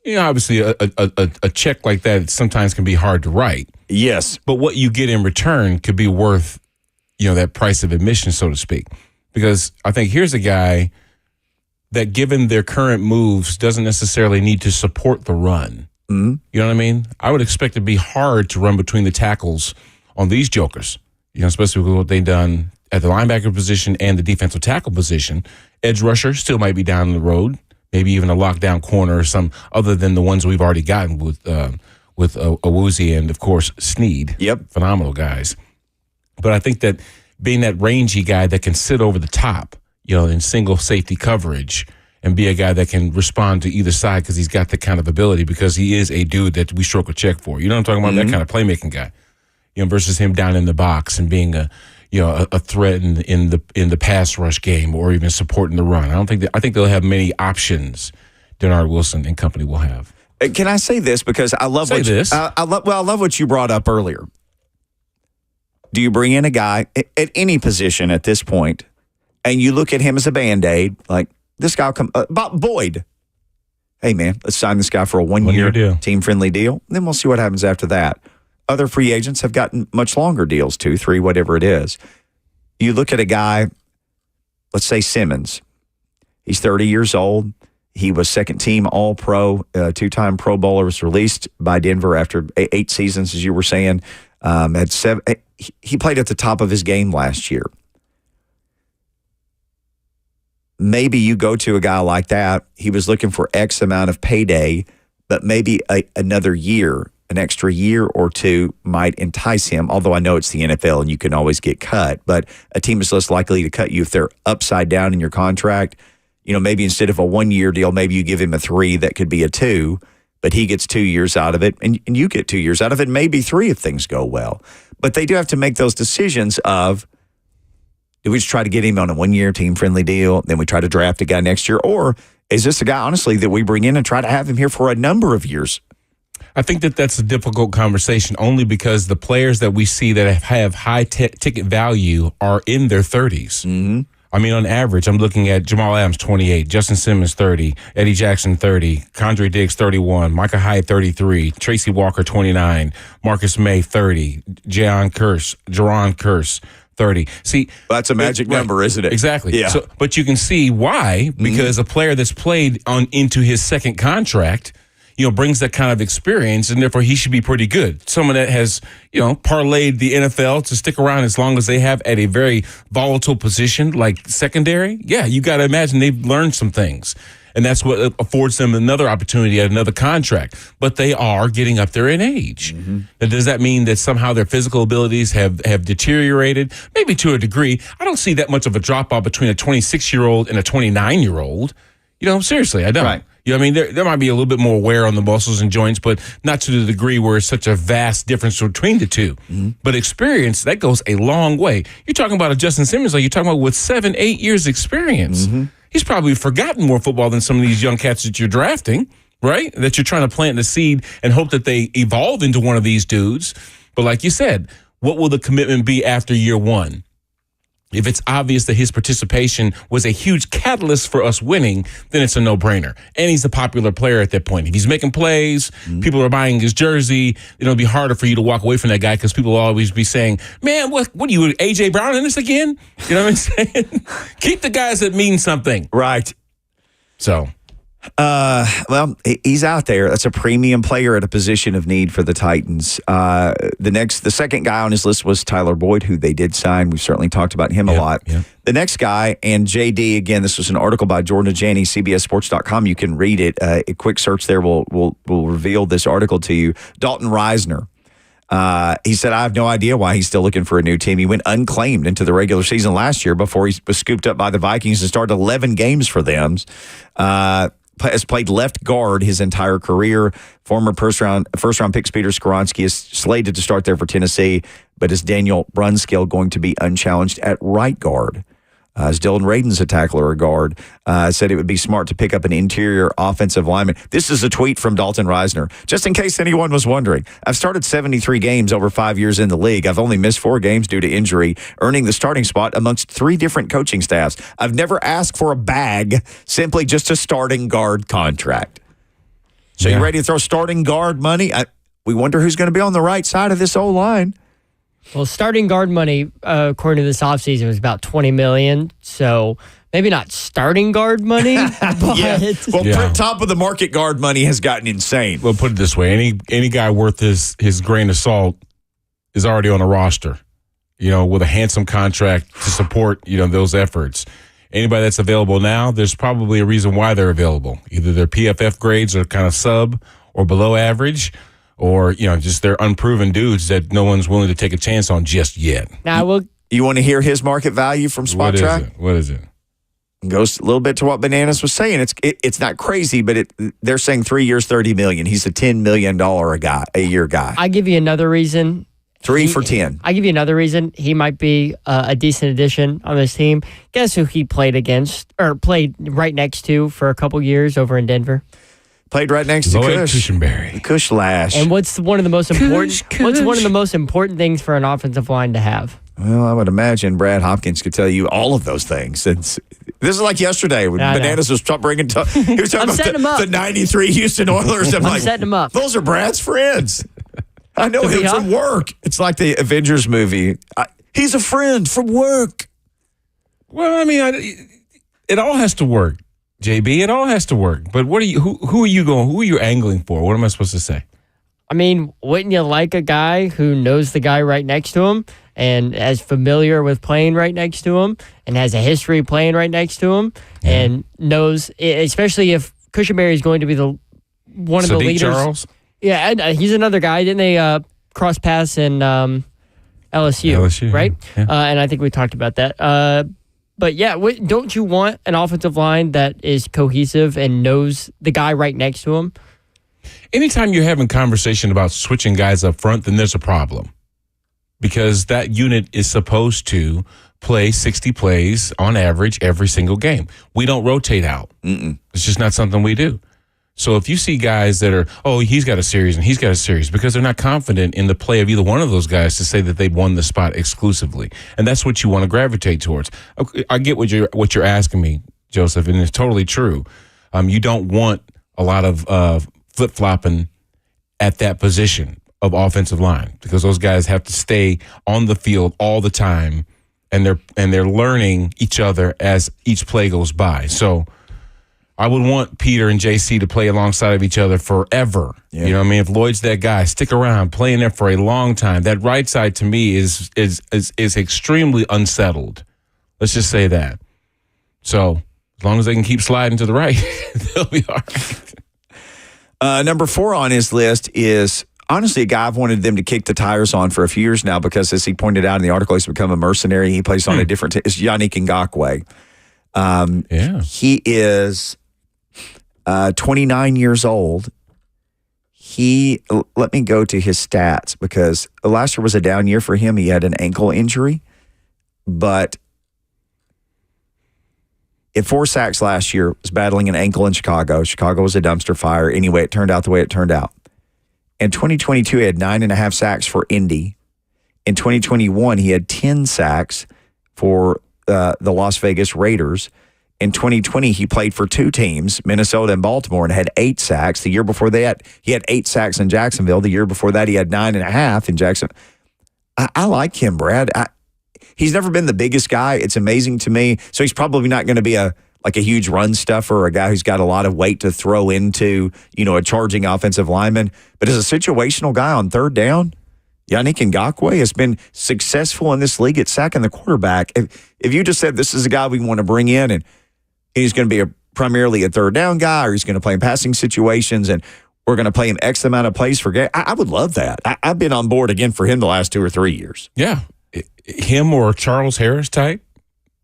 obviously a check like that sometimes can be hard to write. Yes. But what you get in return could be worth, that price of admission, so to speak. Because I think here's a guy that, given their current moves, doesn't necessarily need to support the run. Mm-hmm. You know what I mean? I would expect it to be hard to run between the tackles on these jokers, especially with what they've done at the linebacker position and the defensive tackle position. Edge rusher still might be down the road, maybe even a lockdown corner or some other than the ones we've already gotten with Awuzie and, of course, Snead. Yep. Phenomenal guys. But I think that being that rangy guy that can sit over the top, in single safety coverage and be a guy that can respond to either side because he's got the kind of ability, because he is a dude that we stroke a check for. You know what I'm talking about? Mm-hmm. That kind of playmaking guy, versus him down in the box and being a threat in the pass rush game or even supporting the run. I think they'll have many options Denard Wilson and company will have. Can I say this? Because I love I love what you brought up earlier. Do you bring in a guy at any position at this point, and you look at him as a Band-Aid, like this guy will come, Bob Boyd. Hey, man, let's sign this guy for a one-year team-friendly deal. Then we'll see what happens after that. Other free agents have gotten much longer deals, 2, 3, whatever it is. You look at a guy, let's say Simmons. He's 30 years old. He was second-team All-Pro, 2-time Pro Bowler, was released by Denver after 8 seasons, as you were saying. He played at the top of his game last year. Maybe you go to a guy like that. He was looking for X amount of payday, but maybe another year, an extra year or two might entice him, although I know it's the NFL and you can always get cut. But a team is less likely to cut you if they're upside down in your contract. Maybe instead of a 1-year deal, maybe you give him a 3 that could be a 2, but he gets 2 years out of it, and you get 2 years out of it, maybe 3 if things go well. But they do have to make those decisions of, do we just try to get him on a 1-year team-friendly deal, then we try to draft a guy next year, or is this a guy, honestly, that we bring in and try to have him here for a number of years? I think that that's a difficult conversation only because the players that we see that have high ticket value are in their 30s. Mm-hmm. I mean, on average, I'm looking at Jamal Adams, 28, Justin Simmons, 30, Eddie Jackson, 30, Condre Diggs, 31, Micah Hyde, 33, Tracy Walker, 29, Marcus May, 30, Jaron Kearse, 30. See, that's a magic number, isn't it? Exactly. Yeah. But you can see why, because a player that's played into his second contract, brings that kind of experience, and therefore he should be pretty good. Someone that has, parlayed the NFL to stick around as long as they have at a very volatile position like secondary. Yeah, you got to imagine they've learned some things. And that's what affords them another opportunity at another contract. But they are getting up there in age. Mm-hmm. Now, does that mean that somehow their physical abilities have deteriorated? Maybe to a degree. I don't see that much of a drop-off between a 26-year-old and a 29-year-old. Seriously, I don't. Right. There might be a little bit more wear on the muscles and joints, but not to the degree where it's such a vast difference between the two. Mm-hmm. But experience, that goes a long way. You're talking about a Justin Simmons, like you're talking about with 7-8 years experience. Mm-hmm. He's probably forgotten more football than some of these young cats that you're drafting, right? That you're trying to plant the seed and hope that they evolve into one of these dudes. But like you said, what will the commitment be after year one? If it's obvious that his participation was a huge catalyst for us winning, then it's a no-brainer. And he's a popular player at that point. If he's making plays, people are buying his jersey, it'll be harder for you to walk away from that guy because people will always be saying, man, what are you, A.J. Brown in this again? You know what I'm saying? Keep the guys that mean something. Right. So. Well, he's out there. That's a premium player at a position of need for the Titans. The second guy on his list was Tyler Boyd, who they did sign. We've certainly talked about him a lot. Yeah. The next guy, and JD, again, this was an article by Jordan Dajani, CBSSports.com. You can read it. A quick search there will reveal this article to you. Dalton Reisner. He said, I have no idea why he's still looking for a new team. He went unclaimed into the regular season last year before he was scooped up by the Vikings and started 11 games for them. Has played left guard his entire career. Former first round pick Peter Skoronski is slated to start there for Tennessee, but is Daniel Brunskill going to be unchallenged at right guard? As Dylan Radin's a tackler or guard, said it would be smart to pick up an interior offensive lineman. This is a tweet from Dalton Reisner. Just in case anyone was wondering, I've started 73 games over 5 years in the league. I've only missed 4 games due to injury, earning the starting spot amongst 3 different coaching staffs. I've never asked for a bag, simply just a starting guard contract. So you ready to throw starting guard money? We wonder who's going to be on the right side of this O-line. Well, starting guard money, according to this offseason, was about $20 million. So maybe not starting guard money, but top of the market guard money has gotten insane. Well, put it this way: any guy worth his grain of salt is already on a roster, with a handsome contract to support those efforts. Anybody that's available now, there's probably a reason why they're available. Either their PFF grades are kind of sub or below average, or, just they're unproven dudes that no one's willing to take a chance on just yet. Now, you want to hear his market value from Spot Track? What is it? It goes a little bit to what Bananas was saying. It's not crazy, but they're saying 3 years, $30 million. He's a $10 million a year guy. I give you another reason. 3 for 10. I give you another reason he might be a decent addition on this team. Guess who he played against or played right next to for a couple years over in Denver? Played right next to Lloyd Cush. Cushenberry. Cush Lash. And what's one of the most important? What's one of the most important things for an offensive line to have? Well, I would imagine Brad Hopkins could tell you all of those things. This is like yesterday when Bananas was bringing. He was talking about the '93 Houston Oilers. I'm setting him up. Those are Brad's friends. I know him from work. It's like the Avengers movie. He's a friend from work. Well, I mean, it all has to work. JB, it all has to work. But what are you? Who are you going? Who are you angling for? What am I supposed to say? I mean, wouldn't you like a guy who knows the guy right next to him and is familiar with playing right next to him and has a history playing right next to him and knows, especially if Cushenberry is going to be one of the leaders. Charles? Yeah, and he's another guy. Didn't they cross paths in LSU, right? Yeah. And I think we talked about that. But yeah, don't you want an offensive line that is cohesive and knows the guy right next to him? Anytime you're having conversation about switching guys up front, then there's a problem. Because that unit is supposed to play 60 plays on average every single game. We don't rotate out. It's just not something we do. So if you see guys that are, he's got a series and he's got a series, because they're not confident in the play of either one of those guys to say that they won the spot exclusively. And that's what you want to gravitate towards. I get what you're asking me, Joseph, and it's totally true. You don't want a lot of flip-flopping at that position of offensive line, because those guys have to stay on the field all the time, and they're learning each other as each play goes by. So I would want Peter and JC to play alongside of each other forever. Yeah. You know what I mean? If Lloyd's that guy, stick around, playing there for a long time. That right side to me is extremely unsettled. Let's just say that. So as long as they can keep sliding to the right, they'll be all right. Number 4 on his list is honestly a guy I've wanted them to kick the tires on for a few years now because, as he pointed out in the article, he's become a mercenary. He plays on a different team. It's Yannick Ngakoue. He is 29 years old. Let me go to his stats because last year was a down year for him. He had an ankle injury, but he had 4 sacks last year, was battling an ankle in Chicago. Chicago was a dumpster fire. Anyway, it turned out the way it turned out. In 2022, he had 9.5 sacks for Indy. In 2021, he had 10 sacks for the Las Vegas Raiders. In 2020, he played for 2 teams, Minnesota and Baltimore, and had 8 sacks. The year before that, he had 8 sacks in Jacksonville. The year before that, he had 9.5 in Jackson. I like him, Brad. He's never been the biggest guy. It's amazing to me. So he's probably not going to be a huge run stuffer or a guy who's got a lot of weight to throw into, a charging offensive lineman. But as a situational guy on third down, Yannick Ngakoue has been successful in this league at sacking the quarterback. If you just said this is a guy we want to bring in and he's going to be primarily a third down guy or he's going to play in passing situations and we're going to play him X amount of plays for game, I would love that. I've been on board again for him the last 2 or 3 years. Yeah. Him or Charles Harris type.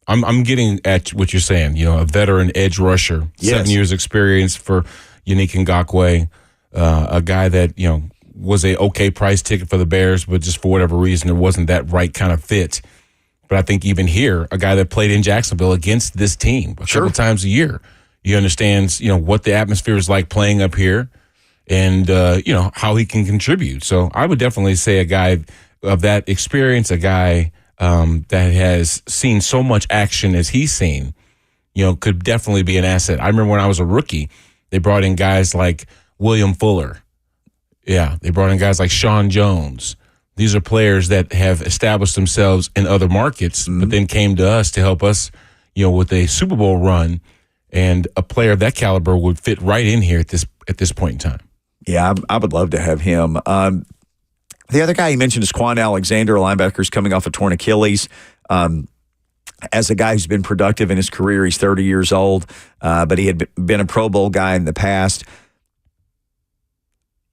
I'm getting at what you're saying, a veteran edge rusher, 7 years experience for Yannick Ngakoue, a guy that, was a okay price ticket for the Bears, but just for whatever reason, it wasn't that right kind of fit. But I think even here, a guy that played in Jacksonville against this team a couple times a year, he understands, what the atmosphere is like playing up here and, how he can contribute. So I would definitely say a guy of that experience, a guy that has seen so much action as he's seen, could definitely be an asset. I remember when I was a rookie, they brought in guys like William Fuller. Yeah, they brought in guys like Sean Jones. These are players that have established themselves in other markets, but then came to us to help us, with a Super Bowl run. And a player of that caliber would fit right in here at this point in time. Yeah, I would love to have him. The other guy you mentioned is Quan Alexander, a linebacker who's coming off a torn Achilles. As a guy who's been productive in his career, he's 30 years old, but he had been a Pro Bowl guy in the past.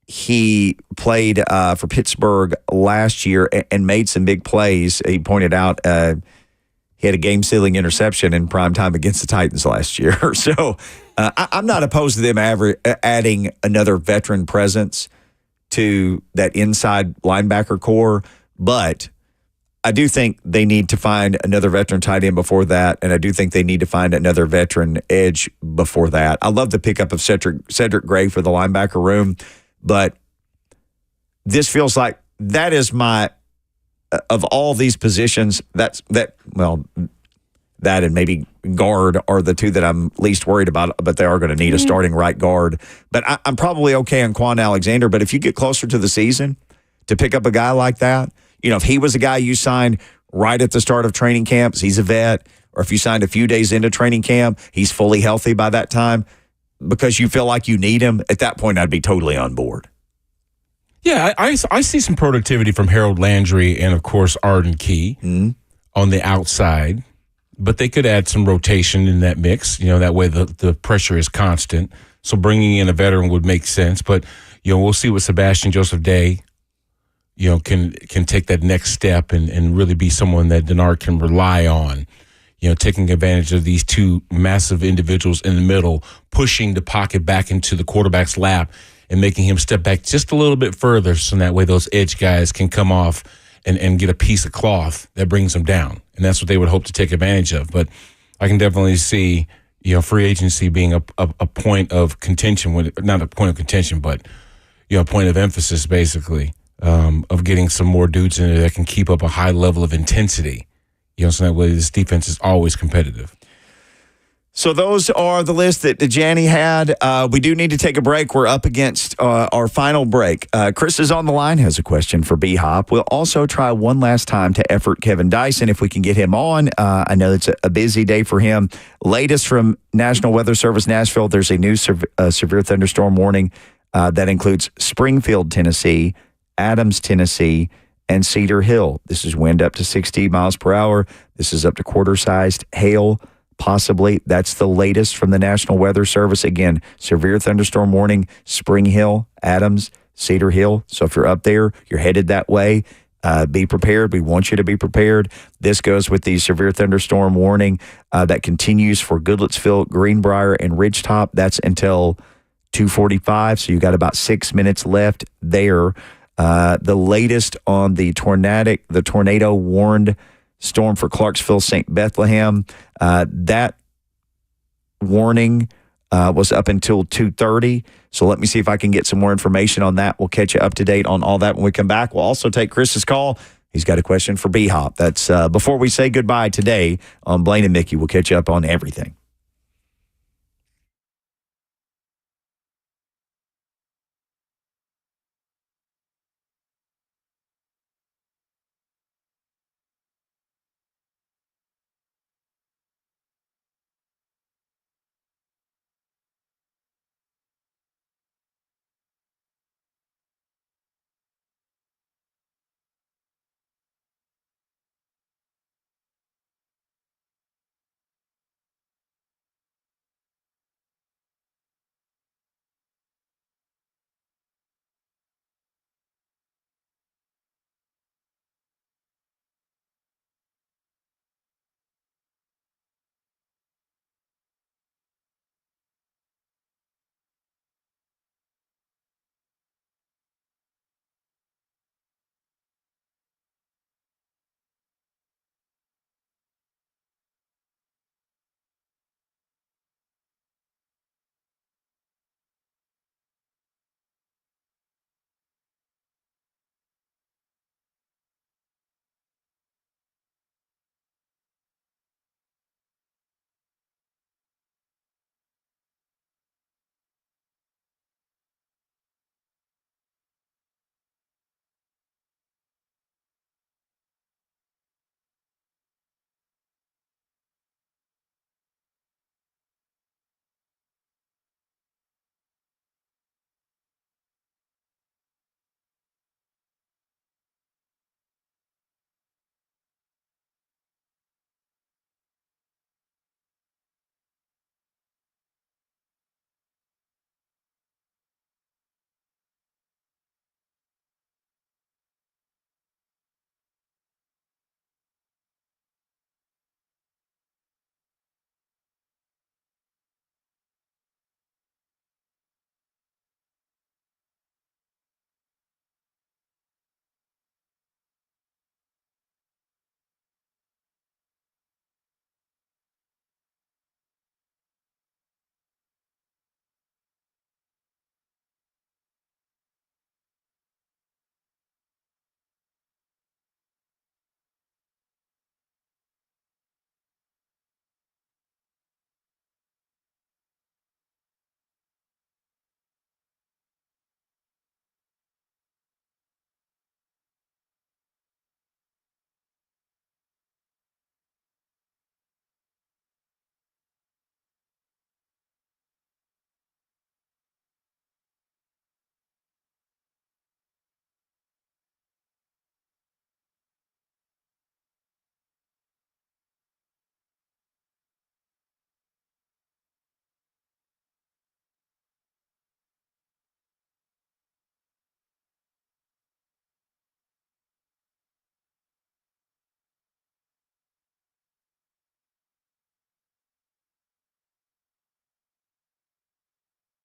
He played for Pittsburgh last year and made some big plays. He pointed out he had a game-sealing interception in prime time against the Titans last year. So I'm not opposed to them adding another veteran presence to that inside linebacker core, but I do think they need to find another veteran tight end before that, and I do think they need to find another veteran edge before that. I love the pickup of Cedric Gray for the linebacker room, but this feels like that is of all these positions, that and maybe guard are the 2 that I'm least worried about, but they are going to need a starting right guard. But I'm probably okay on Quan Alexander, but if you get closer to the season to pick up a guy like that, if he was a guy you signed right at the start of training camps, he's a vet, or if you signed a few days into training camp, he's fully healthy by that time, because you feel like you need him, at that point, I'd be totally on board. Yeah, I see some productivity from Harold Landry and, of course, Arden Key on the outside, but they could add some rotation in that mix. That way the pressure is constant. So bringing in a veteran would make sense. But, we'll see what Sebastian Joseph Day, can take that next step and really be someone that Denard can rely on. Taking advantage of these 2 massive individuals in the middle, pushing the pocket back into the quarterback's lap and making him step back just a little bit further so that way those edge guys can come off and get a piece of cloth that brings them down. And that's what they would hope to take advantage of. But I can definitely see, free agency being a point of contention, not a point of contention, but, a point of emphasis, basically, of getting some more dudes in there that can keep up a high level of intensity. So that way this defense is always competitive. So those are the list that Dajani had. We do need to take a break. We're up against our final break. Chris is on the line, has a question for B-Hop. We'll also try one last time to effort Kevin Dyson if we can get him on. I know it's a busy day for him. Latest from National Weather Service Nashville, there's a new severe thunderstorm warning that includes Springfield, Tennessee, Adams, Tennessee, and Cedar Hill. This is wind up to 60 miles per hour. This is up to quarter-sized hail. Possibly. That's the latest from the National Weather Service. Again, severe thunderstorm warning, Spring Hill, Adams, Cedar Hill. So if you're up there, you're headed that way, be prepared. We want you to be prepared. This goes with the severe thunderstorm warning that continues for Goodlettsville, Greenbrier, and Ridgetop. That's until 2:45. So you got about 6 minutes left there. The latest on the tornado warned storm for Clarksville, St. Bethlehem. That warning was up until 2:30. So let me see if I can get some more information on that. We'll catch you up to date on all that when we come back. We'll also take Chris's call. He's got a question for B-Hop. That's before we say goodbye today on Blaine and Mickey. We'll catch you up on everything.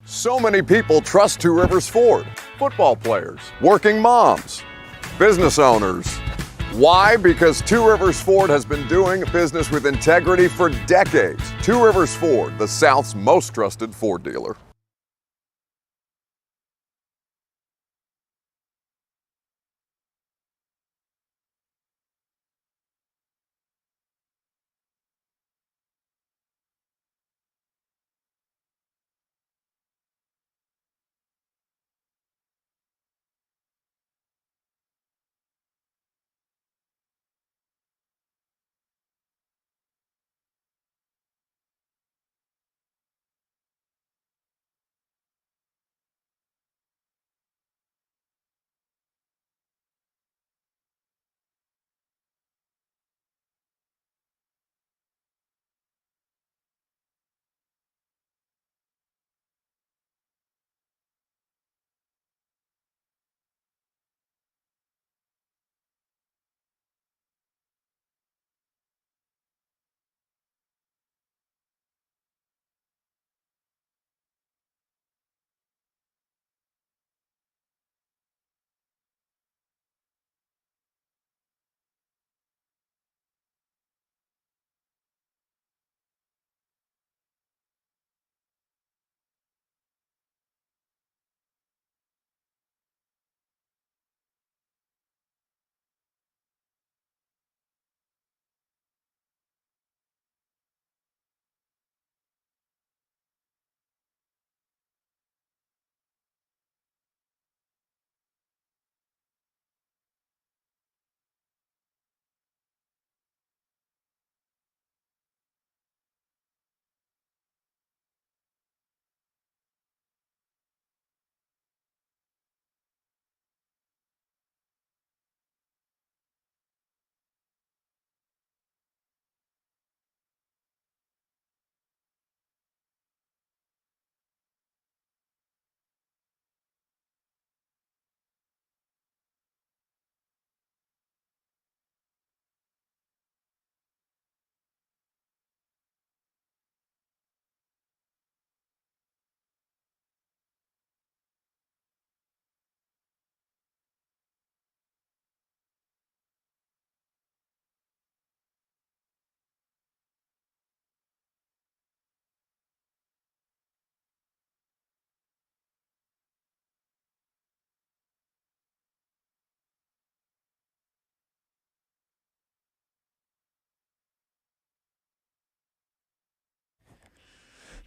So many people trust Two Rivers Ford. Football players, working moms, business owners. Why? Because Two Rivers Ford has been doing business with integrity for decades. Two Rivers Ford, the South's most trusted Ford dealer.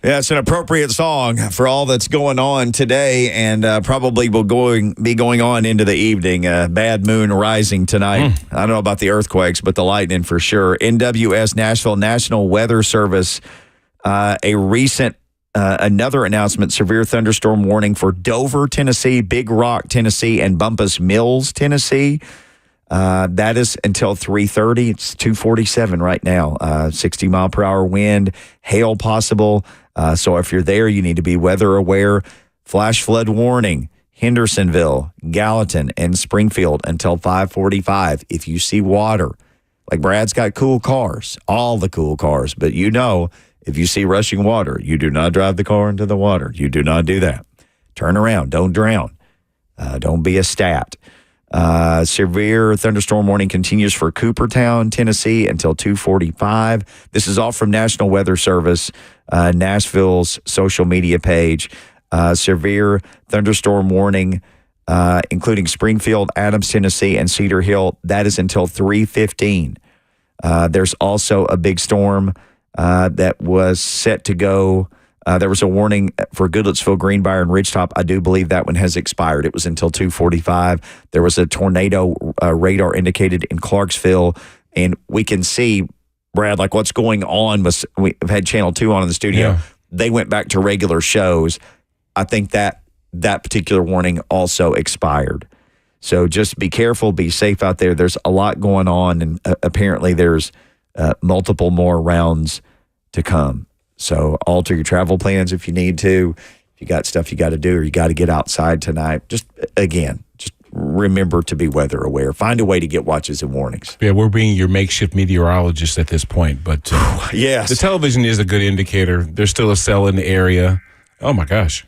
Yeah, it's an appropriate song for all that's going on today and probably will be going on into the evening. Bad moon rising tonight. I don't know about the earthquakes, but the lightning for sure. NWS Nashville National Weather Service, a recent another announcement, severe thunderstorm warning for Dover, Tennessee, Big Rock, Tennessee, and Bumpus Mills, Tennessee. That is until 3:30. It's 2:47 right now. 60-mile-per-hour wind, hail possible. So if you're there, you need to be weather aware. Flash flood warning, Hendersonville, Gallatin, and Springfield until 5:45. If you see water, like Brad's got cool cars, all the cool cars, but if you see rushing water, you do not drive the car into the water. You do not do that. Turn around. Don't drown. Don't be a stat. Severe thunderstorm warning continues for Coopertown, Tennessee until 2:45. This is all from National Weather Service, Nashville's social media page. Severe thunderstorm warning, including Springfield, Adams, Tennessee, and Cedar Hill. That is until 3:15. There's also a big storm that was set to go. There was a warning for Goodlettsville, Greenbrier, and Ridgetop. I do believe that one has expired. It was until 2:45. There was a tornado radar indicated in Clarksville, and we can see, Brad, like what's going on. We've had Channel 2 on in the studio. Yeah. They went back to regular shows. I think that particular warning also expired. So just be careful, be safe out there. There's a lot going on, and apparently there's multiple more rounds to come. So alter your travel plans if you need to. If you got stuff you got to do or you got to get outside tonight, just remember to be weather aware. Find a way to get watches and warnings. Yeah, we're being your makeshift meteorologist at this point, but yes, the television is a good indicator. There's still a cell in the area. Oh my gosh.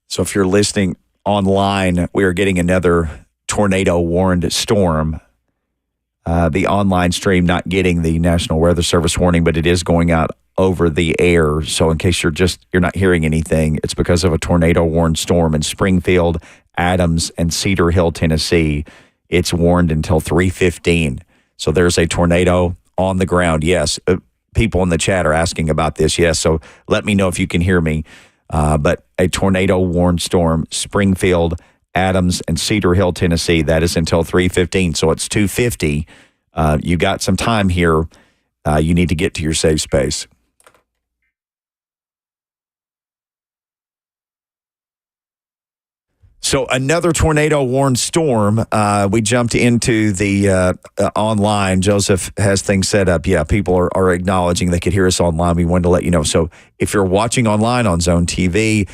So if you're listening online, we are getting another tornado-warned storm. The online stream not getting the National Weather Service warning, but it is going out over the air. So in case you're not hearing anything, it's because of a tornado-warned storm in Springfield, Adams, and Cedar Hill, Tennessee. It's warned until 3:15. So there's a tornado on the ground. Yes, people in the chat are asking about this. Yes, so let me know if you can hear me. But a tornado-warned storm, Springfield, Adams, and Cedar Hill, Tennessee. That is until 3:15. So it's 2:50. You got some time here. You need to get to your safe space. So another tornado-warned storm. We jumped into the online. Joseph has things set up. Yeah, people are acknowledging they could hear us online. We wanted to let you know. So if you're watching online on Zone TV,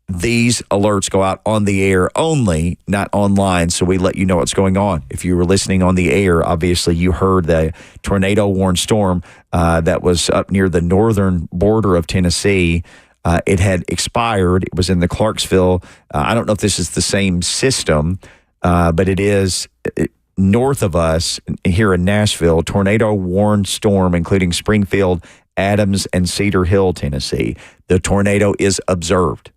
these alerts go out on the air only, not online. So we let you know what's going on. If you were listening on the air, obviously you heard the tornado-warned storm that was up near the northern border of Tennessee. It had expired. It was in the Clarksville. I don't know if this is the same system, but it is north of us here in Nashville. Tornado-warned storm, including Springfield, Adams, and Cedar Hill, Tennessee. The tornado is observed.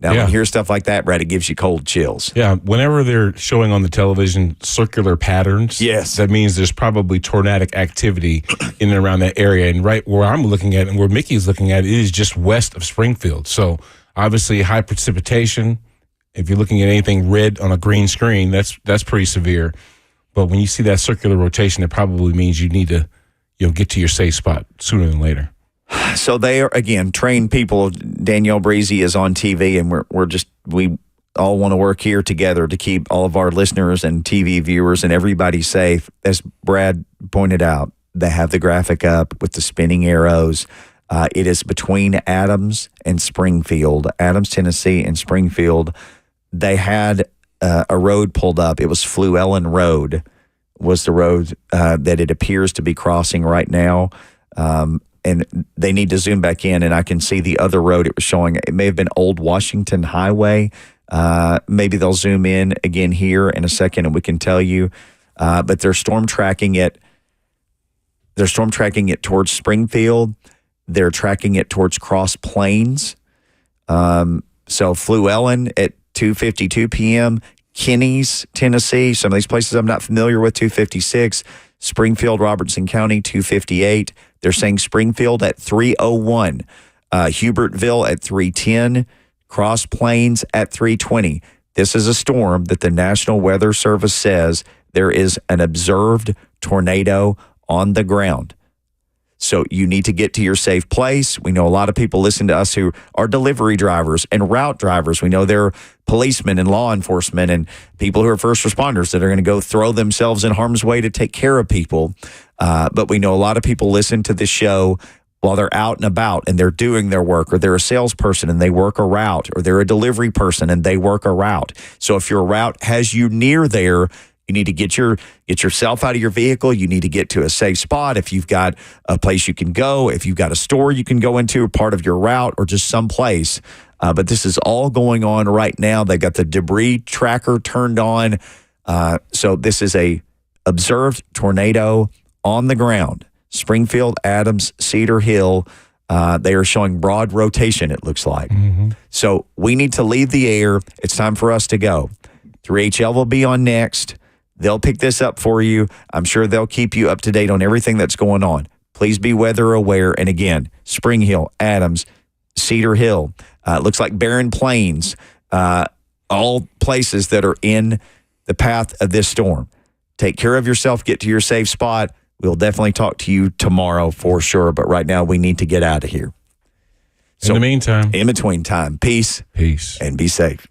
Now, when you hear stuff like that, Brad, it gives you cold chills. Yeah, whenever they're showing on the television circular patterns, yes, that means there's probably tornadic activity in and around that area. And right where I'm looking at and where Mickey's looking at, it is just west of Springfield. So obviously high precipitation. If you're looking at anything red on a green screen, that's pretty severe. But when you see that circular rotation, it probably means you need to get to your safe spot sooner than later. So they are, again, trained people. Danielle Breezy is on TV, and we all want to work here together to keep all of our listeners and TV viewers and everybody safe. As Brad pointed out, they have the graphic up with the spinning arrows. It is between Adams and Springfield, Adams, Tennessee, and Springfield. They had a road pulled up. It was Fluellen Road was the road that it appears to be crossing right now. And they need to zoom back in, and I can see the other road it was showing. It may have been Old Washington Highway. Maybe they'll zoom in again here in a second, and we can tell you. But they're storm tracking it. They're storm tracking it towards Springfield. They're tracking it towards Cross Plains. So Fluellen at 2:52 p.m. Kinney's, Tennessee. Some of these places I'm not familiar with. 2:56. Springfield, Robertson County, 2:58. They're saying Springfield at 3:01. Hubertville at 3:10. Cross Plains at 3:20. This is a storm that the National Weather Service says there is an observed tornado on the ground. So you need to get to your safe place. We know a lot of people listen to us who are delivery drivers and route drivers. We know they're policemen and law enforcement and people who are first responders that are going to go throw themselves in harm's way to take care of people. But we know a lot of people listen to this show while they're out and about and they're doing their work, or they're a salesperson and they work a route, or they're a delivery person and they work a route. So if your route has you near there, you need to get yourself out of your vehicle. You need to get to a safe spot. If you've got a place you can go, if you've got a store you can go into, or part of your route, or just someplace. But this is all going on right now. They got the debris tracker turned on. So this is a observed tornado on the ground. Springfield, Adams, Cedar Hill. They are showing broad rotation, it looks like. Mm-hmm. So we need to leave the air. It's time for us to go. 3HL will be on next. They'll pick this up for you. I'm sure they'll keep you up to date on everything that's going on. Please be weather aware. And again, Spring Hill, Adams, Cedar Hill, looks like Barren Plains, all places that are in the path of this storm. Take care of yourself. Get to your safe spot. We'll definitely talk to you tomorrow for sure. But right now, we need to get out of here. In the meantime. In between time, peace. Peace. And be safe.